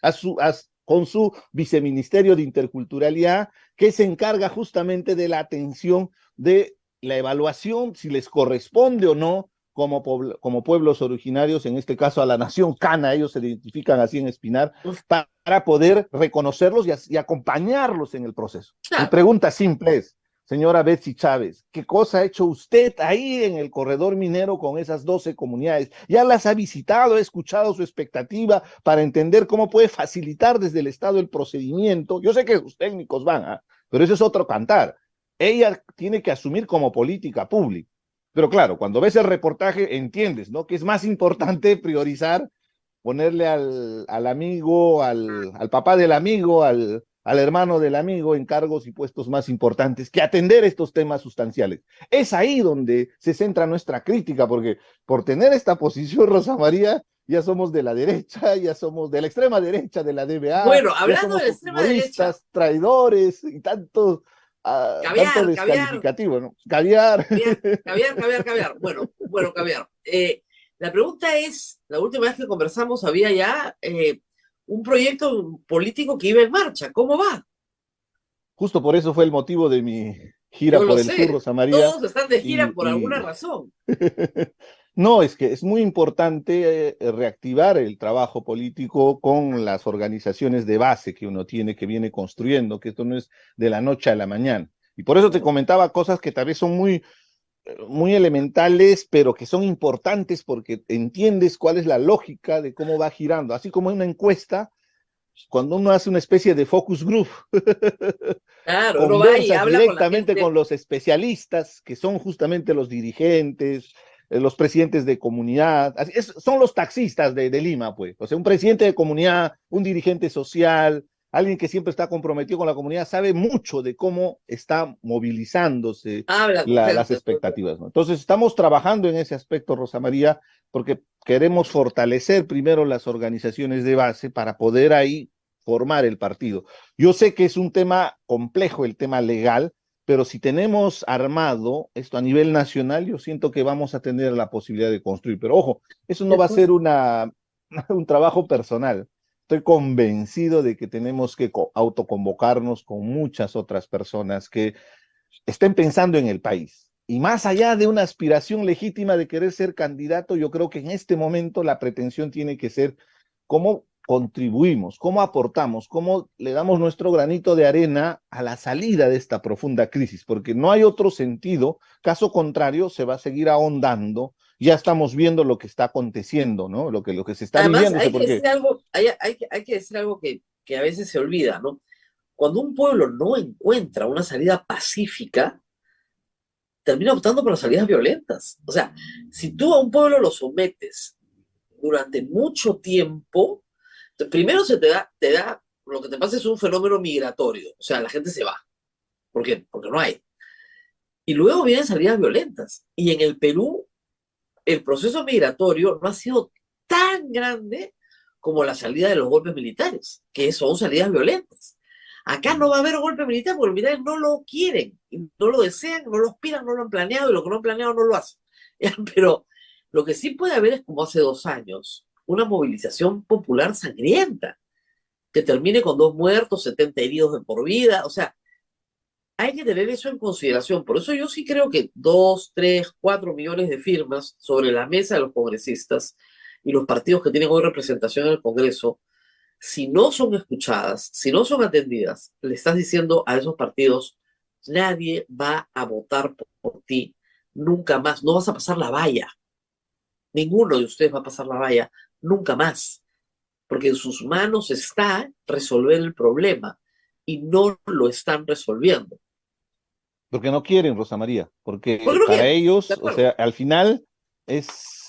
con su viceministerio de Interculturalidad, que se encarga justamente de la atención de la evaluación, si les corresponde o no como pueblos originarios, en este caso a la nación Cana, ellos se identifican así en Espinar, para poder reconocerlos y acompañarlos en el proceso. Mi Claro. pregunta simple es, señora Betsy Chávez, ¿qué cosa ha hecho usted ahí en el corredor minero con esas 12 comunidades? ¿Ya las ha visitado, ha escuchado su expectativa para entender cómo puede facilitar desde el Estado el procedimiento? Yo sé que sus técnicos van, pero eso es otro cantar. Ella tiene que asumir como política pública. Pero claro, cuando ves el reportaje entiendes, ¿no? Que es más importante priorizar, ponerle al amigo, al papá del amigo, al hermano del amigo en cargos y puestos más importantes que atender estos temas sustanciales. Es ahí donde se centra nuestra crítica, porque por tener esta posición, Rosa María, ya somos de la derecha, ya somos de la extrema derecha de la DBA, Bueno, ya hablando somos de la extrema derecha, fujimoristas, traidores y tanto caviar, caviar, descalificativo, ¿no? Caviar. caviar, caviar, caviar, caviar. Bueno, caviar. La pregunta es, la última vez que conversamos había ya un proyecto político que iba en marcha. ¿Cómo va? Justo por eso fue el motivo de mi gira Yo lo por el sur, sé. Rosa María, Todos están de gira y, por alguna y razón. no, es que es muy importante reactivar el trabajo político con las organizaciones de base que uno tiene, que viene construyendo, que esto no es de la noche a la mañana. Y por eso te comentaba cosas que tal vez son muy elementales, pero que son importantes porque entiendes cuál es la lógica de cómo va girando. Así como en una encuesta, cuando uno hace una especie de focus group, Claro, uno va y conversas habla con la directamente gente. con los especialistas, que son justamente los dirigentes, los presidentes de comunidad, son los taxistas de Lima, pues. O sea, un presidente de comunidad, un dirigente social, alguien que siempre está comprometido con la comunidad, sabe mucho de cómo está movilizándose Habla con las gente. expectativas, ¿no? Entonces, estamos trabajando en ese aspecto, Rosa María, porque queremos fortalecer primero las organizaciones de base para poder ahí formar el partido. Yo sé que es un tema complejo, el tema legal, pero si tenemos armado esto a nivel nacional, yo siento que vamos a tener la posibilidad de construir. Pero ojo, eso no va a ser un trabajo personal. Estoy convencido de que tenemos que autoconvocarnos con muchas otras personas que estén pensando en el país. Y más allá de una aspiración legítima de querer ser candidato, yo creo que en este momento la pretensión tiene que ser cómo contribuimos, cómo aportamos, cómo le damos nuestro granito de arena a la salida de esta profunda crisis, porque no hay otro sentido, caso contrario se va a seguir ahondando, ya estamos viendo lo que está aconteciendo, ¿no? Lo que se está Además, viviendo, hay que porque decir algo, hay que decir algo que a veces se olvida, ¿no? Cuando un pueblo no encuentra una salida pacífica, termina optando por las salidas violentas. O sea, si tú a un pueblo lo sometes durante mucho tiempo, primero te da, lo que te pasa es un fenómeno migratorio, o sea, la gente se va. ¿Por qué? Porque no hay. Y luego vienen salidas violentas. Y en el Perú, el proceso migratorio no ha sido tan grande como la salida de los golpes militares, que son salidas violentas. Acá no va a haber golpe militar porque los militares no lo quieren, no lo desean, no lo aspiran, no lo han planeado y lo que no han planeado no lo hacen. Pero lo que sí puede haber es, como hace 2 años, una movilización popular sangrienta que termine con 2 muertos, 70 heridos de por vida. O sea, hay que tener eso en consideración. Por eso yo sí creo que 2, 3, 4 millones de firmas sobre la mesa de los congresistas y los partidos que tienen hoy representación en el Congreso, si no son escuchadas, si no son atendidas, le estás diciendo a esos partidos, nadie va a votar por ti nunca más, no vas a pasar la valla. Ninguno de ustedes va a pasar la valla nunca más, porque en sus manos está resolver el problema y no lo están resolviendo. Porque no quieren, Rosa María, porque no para quieren, ellos, de o acuerdo. sea, al final es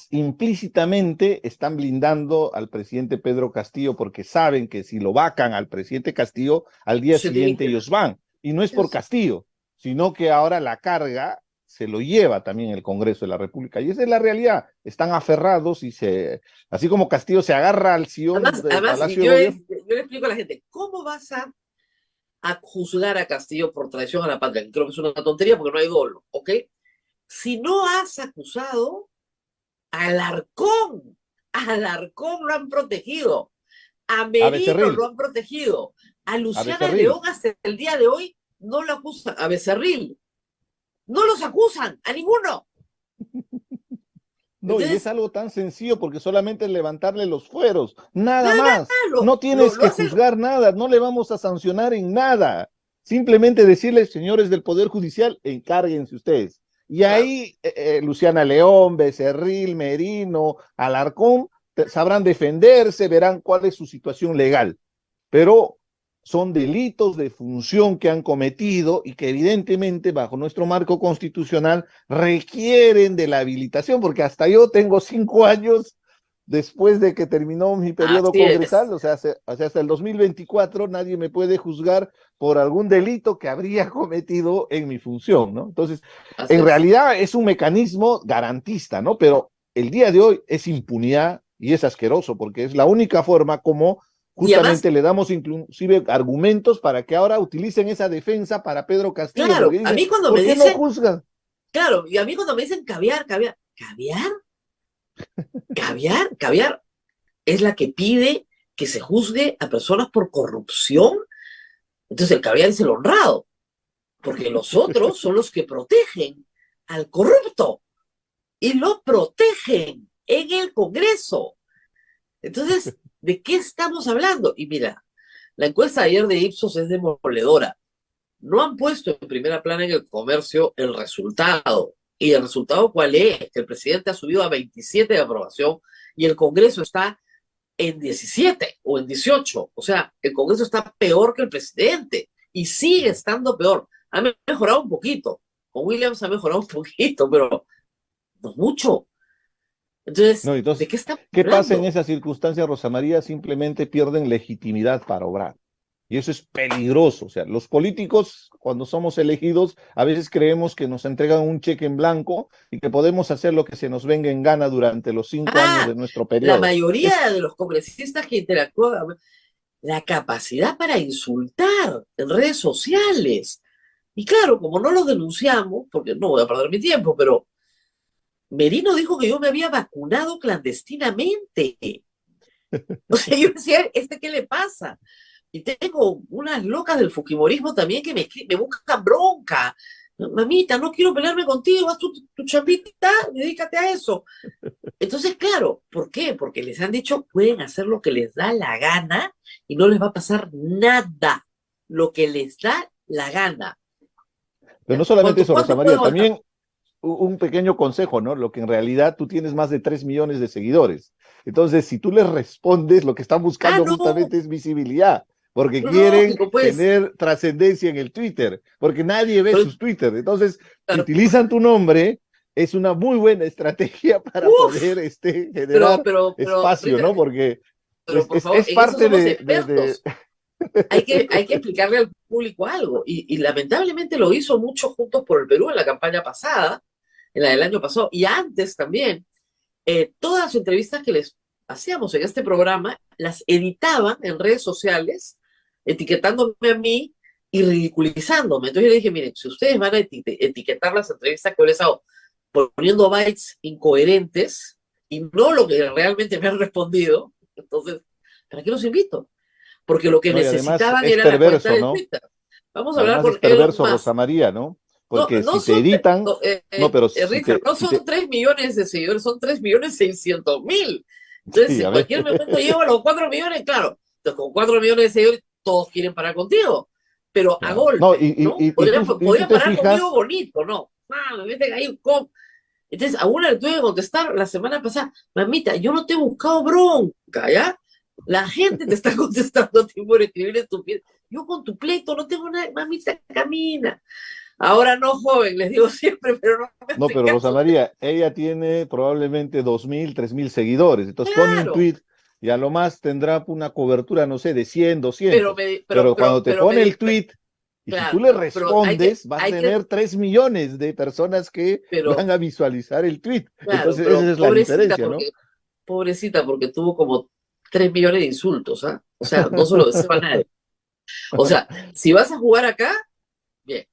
implícitamente están blindando al presidente Pedro Castillo porque saben que si lo vacan al presidente Castillo, al día Se tienen siguiente que- ellos van. Y no es por Castillo, sino que ahora la carga se lo lleva también el Congreso de la República. Y esa es la realidad. Están aferrados y así como Castillo se agarra al sillón del Además, Palacio de Gobierno. yo le explico a la gente, ¿cómo vas a juzgar a Castillo por traición a la patria? Que creo que es una tontería porque no hay dolo, ¿ok? Si no has acusado al Alarcón lo han protegido, a A Merino Becerril, lo han protegido, a a Luciana Becerril. León hasta el día de hoy no lo acusan, a Becerril, no los acusan, a ninguno. No, y es Entonces, algo tan sencillo porque solamente es levantarle los fueros, nada nada, más. lo, No tienes lo que hacen. juzgar nada, no le vamos a sancionar en nada. Simplemente decirles, señores del Poder Judicial, encárguense ustedes. Y Claro. ahí Luciana León, Becerril, Merino, Alarcón sabrán defenderse, verán cuál es su situación legal. Pero son delitos de función que han cometido y que evidentemente bajo nuestro marco constitucional requieren de la habilitación, porque hasta yo tengo 5 años después de que terminó mi periodo Así es. congresal, o sea, hasta el 2024 nadie me puede juzgar por algún delito que habría cometido en mi función, ¿no? Entonces, Así en es. realidad es un mecanismo garantista, ¿no? Pero el día de hoy es impunidad y es asqueroso porque es la única forma como justamente le damos inclusive argumentos para que ahora utilicen esa defensa para Pedro Castillo, Claro, porque a dicen, mí cuando ¿por me qué no dicen, juzgan? claro, y a mí cuando me dicen caviar, caviar es la que pide que se juzgue a personas por corrupción. Entonces el caviar es el honrado, porque los otros son los que protegen al corrupto y lo protegen en el Congreso. Entonces, ¿de qué estamos hablando? Y mira, la encuesta de ayer de Ipsos es demoledora. No han puesto en primera plana en el comercio el resultado. ¿Y el resultado cuál es? Que el presidente ha subido a 27 de aprobación y el Congreso está en 17 o en 18. O sea, el Congreso está peor que el presidente y sigue estando peor. Ha mejorado un poquito. Con Williams ha mejorado un poquito, pero no mucho. Entonces, No, ¿de entonces, qué estamos ¿qué pasa en hablando? esas circunstancias, Rosa María? Simplemente pierden legitimidad para obrar. Y eso es peligroso. O sea, los políticos, cuando somos elegidos, a veces creemos que nos entregan un cheque en blanco y que podemos hacer lo que se nos venga en gana durante los 5 años de nuestro La periodo. mayoría de los congresistas que interactúan, la capacidad para insultar en redes sociales. Y claro, como no los denunciamos, porque no voy a perder mi tiempo, pero Merino dijo que yo me había vacunado clandestinamente. O sea, yo decía, ¿qué le pasa? Y tengo unas locas del fujimorismo también que me buscan bronca. Mamita, no quiero pelearme contigo, haz tu chambita, dedícate a eso. Entonces, claro, ¿por qué? Porque les han dicho, pueden hacer lo que les da la gana y no les va a pasar nada. Lo que les da la gana. Pero no solamente eso, Rosa ¿Cuánto puedo María, aguantar? también un pequeño consejo, ¿no? Lo que en realidad tú tienes más de 3 millones de seguidores. Entonces, si tú les respondes, lo que están buscando No, justamente es visibilidad, porque quieren lógico, pues. tener trascendencia en el Twitter, porque nadie ve Pero, sus Twitter. Entonces, si claro, utilizan tu nombre, es una muy buena estrategia para uf, poder generar espacio, ¿no? Richard, Porque pero por favor, es en eso parte somos de, expertos. hay que explicarle al público algo. Y lamentablemente lo hizo mucho Juntos por el Perú en la campaña pasada, en la del año pasado, y antes también. Todas las entrevistas que les hacíamos en este programa, las editaban en redes sociales, etiquetándome a mí y ridiculizándome. Entonces yo le dije, miren, si ustedes van a etiquetar las entrevistas que yo les hago poniendo bytes incoherentes y no lo que realmente me han respondido, entonces, ¿para qué los invito? Porque lo que No, y además necesitaban es era la cuenta perverso, de ¿no? Twitter. Vamos a hablar Además es con Elon perverso, Musk. Rosa María, ¿no? No, Porque no si te son, editan, no, no, pero si Richard, te, no si son te, 3 millones de seguidores, son 3.600.000. Entonces, sí, en a ver, cualquier momento llego a los 4 millones, claro. Entonces, con 4 millones de seguidores, todos quieren parar contigo, pero a claro. No, golpe, ¿no? y tú Podrían te parar conmigo fijas, bonito, ¿no? Ah, me meten ahí un. Entonces, a una le tuve que contestar la semana pasada, mamita, yo no te he buscado bronca, ¿ya? La gente te está contestando a ti por escribir estupidez. Yo con tu pleito no tengo nada, mamita, camina. Ahora no, joven, les digo siempre, pero no me no, hacen pero Rosa caso. María, ella tiene probablemente 2.000, 3.000 seguidores, entonces pone un Claro, tweet y a lo más tendrá una cobertura, no sé, de 100, pero 200, me, pero, pero pero, cuando te pero me, pone di- el tweet y si tú claro, le pero hay que, respondes, vas a hay que, tener 3 millones de personas que pero, van a visualizar el tweet. claro, Entonces, esa pero es la diferencia, ¿no? pobrecita, porque tuvo como 3 millones de insultos, ¿ah? O sea, no se lo deseo a nadie. O sea, si vas a jugar acá, bien,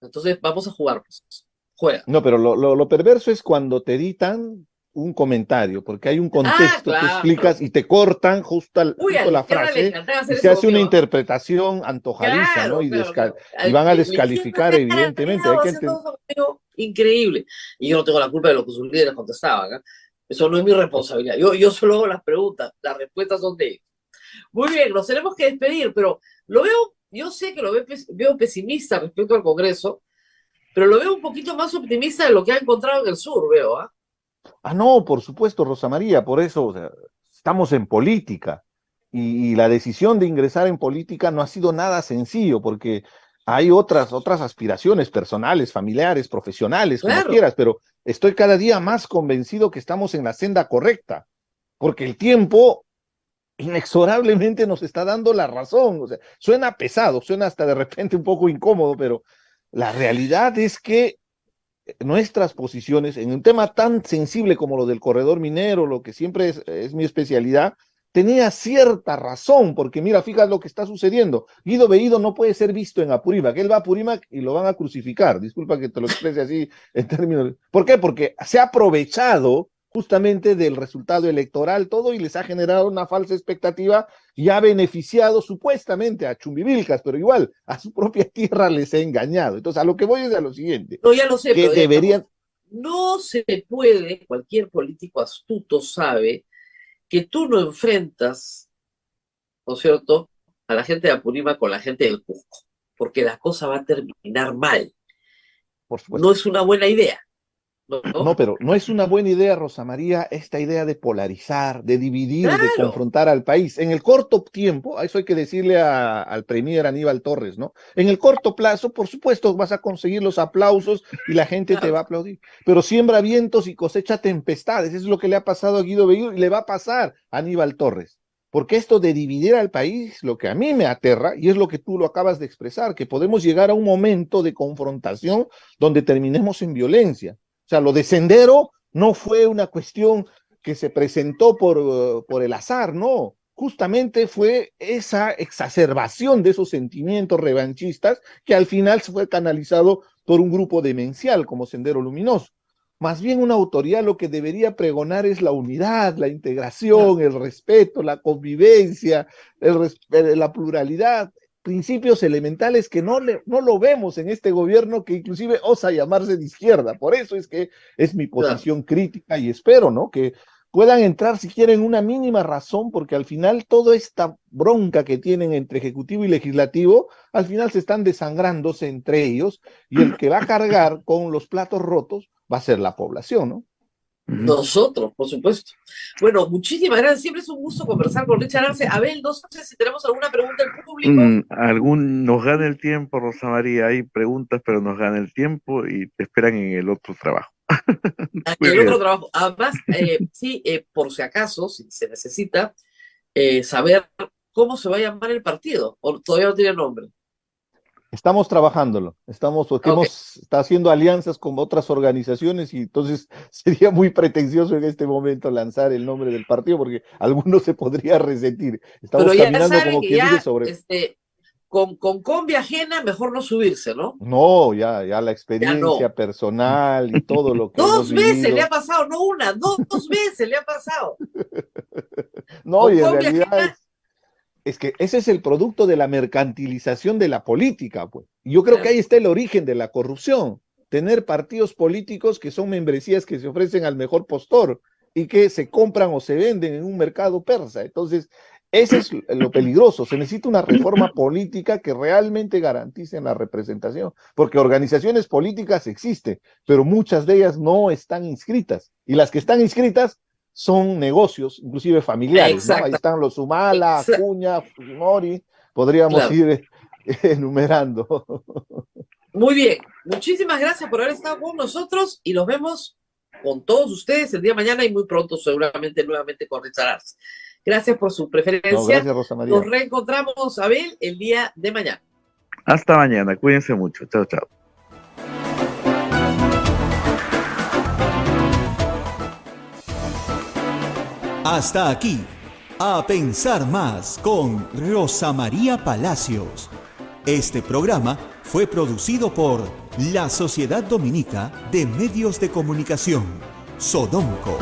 entonces vamos a jugar, pues. Juega. No, pero lo perverso es cuando te editan un comentario, porque hay un Ah, contexto, tú claro. explicas y te cortan Uy, a justo la la izquierda le frase encantaba y hacer se eso hace una conmigo, ¿ah? interpretación antojadiza, ¿no? Claro, claro, claro. Y van a La izquierda descalificar, ha evidentemente. Hay ganado que haciendo eso conmigo, increíble. Y yo no tengo la culpa de lo que sus líderes contestaban, ¿ah? Eso no es mi responsabilidad. Yo solo hago las preguntas, las respuestas son de ellos. Muy bien, nos tenemos que despedir, pero yo sé que veo pesimista respecto al Congreso, pero lo veo un poquito más optimista de lo que ha encontrado en el sur, veo, ¿ah? Ah, no, por supuesto, Rosa María, por eso, o sea, estamos en política y la decisión de ingresar en política no ha sido nada sencillo porque hay otras aspiraciones personales, familiares, profesionales, como Claro, quieras, pero estoy cada día más convencido que estamos en la senda correcta, porque el tiempo inexorablemente nos está dando la razón. O sea, suena pesado, suena hasta de repente un poco incómodo, pero la realidad es que nuestras posiciones en un tema tan sensible como lo del corredor minero, lo que siempre es mi especialidad, tenía cierta razón, porque mira, fíjate lo que está sucediendo. Guido Bellido no puede ser visto en Apurímac, él va a Apurímac y lo van a crucificar. Disculpa que te lo exprese así en términos. ¿Por qué? Porque se ha aprovechado justamente del resultado electoral todo y les ha generado una falsa expectativa y ha beneficiado supuestamente a Chumbivilcas, pero igual a su propia tierra les ha engañado. Entonces, a lo que voy es a lo siguiente, no, ya lo sé, que pero digamos, deberían, no se puede, cualquier político astuto sabe que tú no enfrentas, ¿no es cierto?, a la gente de Apurímac con la gente del Cusco, porque la cosa va a terminar mal. por No supuesto. es una buena idea, ¿no? No, pero no es una buena idea, Rosa María, esta idea de polarizar, de dividir, de Claro, confrontar al país. En el corto tiempo, a eso hay que decirle al premier Aníbal Torres, ¿no? En el corto plazo, por supuesto, vas a conseguir los aplausos y la gente te claro. va a aplaudir, pero siembra vientos y cosecha tempestades. Eso es lo que le ha pasado a Guido Bellido y le va a pasar a Aníbal Torres. Porque esto de dividir al país, lo que a mí me aterra, y es lo que tú lo acabas de expresar, que podemos llegar a un momento de confrontación donde terminemos en violencia. O sea, lo de Sendero no fue una cuestión que se presentó por el azar, no. Justamente fue esa exacerbación de esos sentimientos revanchistas que al final se fue canalizado por un grupo demencial como Sendero Luminoso. Más bien una autoridad lo que debería pregonar es la unidad, la integración, el respeto, la convivencia, la pluralidad, principios elementales que no lo vemos en este gobierno que inclusive osa llamarse de izquierda. Por eso es que es mi Claro. posición crítica y espero, ¿no?, que puedan entrar si quieren una mínima razón, porque al final toda esta bronca que tienen entre Ejecutivo y Legislativo, al final se están desangrándose entre ellos y el que va a cargar con los platos rotos va a ser la población, ¿no? Nosotros, por supuesto. Bueno, muchísimas gracias. Siempre es un gusto conversar con Richard Arce. Abel, no sé si tenemos alguna pregunta del público. Nos gana el tiempo, Rosa María. Hay preguntas, pero nos gana el tiempo y te esperan en el otro trabajo. Y el otro Cuídate. trabajo. Además, sí, por si acaso, si se necesita saber cómo se va a llamar el partido, o todavía no tiene nombre. Estamos trabajándolo, porque Ok. está haciendo alianzas con otras organizaciones y entonces sería muy pretencioso en este momento lanzar el nombre del partido porque alguno se podría resentir. Pero Estamos ya caminando saben como que quien dice ya sobre... con combi ajena mejor no subirse, ¿no? No, ya la Ya no. experiencia personal y todo lo que hemos 2 veces le ha vivido. pasado, no una, 2 veces le ha pasado. No, Con y en combi realidad ajena, es que ese es el producto de la mercantilización de la política, pues. Y yo creo que claro. ahí está el origen de la corrupción. Tener partidos políticos que son membresías que se ofrecen al mejor postor y que se compran o se venden en un mercado persa. Entonces, ese es lo peligroso. Se necesita una reforma política que realmente garantice la representación, porque organizaciones políticas existen, pero muchas de ellas no están inscritas. Y las que están inscritas son negocios, inclusive familiares, ¿no? Ahí Exacto, están los Humala, Acuña, Fujimori, podríamos claro. ir enumerando. Muy bien, muchísimas gracias por haber estado con nosotros y nos vemos con todos ustedes el día de mañana y muy pronto seguramente nuevamente con Richard Arce. Gracias por su No, preferencia. gracias, Rosa Nos María. reencontramos, Abel, el día de mañana. Hasta mañana, cuídense mucho. Chao, chao. Hasta aquí, A Pensar Más con Rosa María Palacios. Este programa fue producido por la Sociedad Dominica de Medios de Comunicación, Sodomco.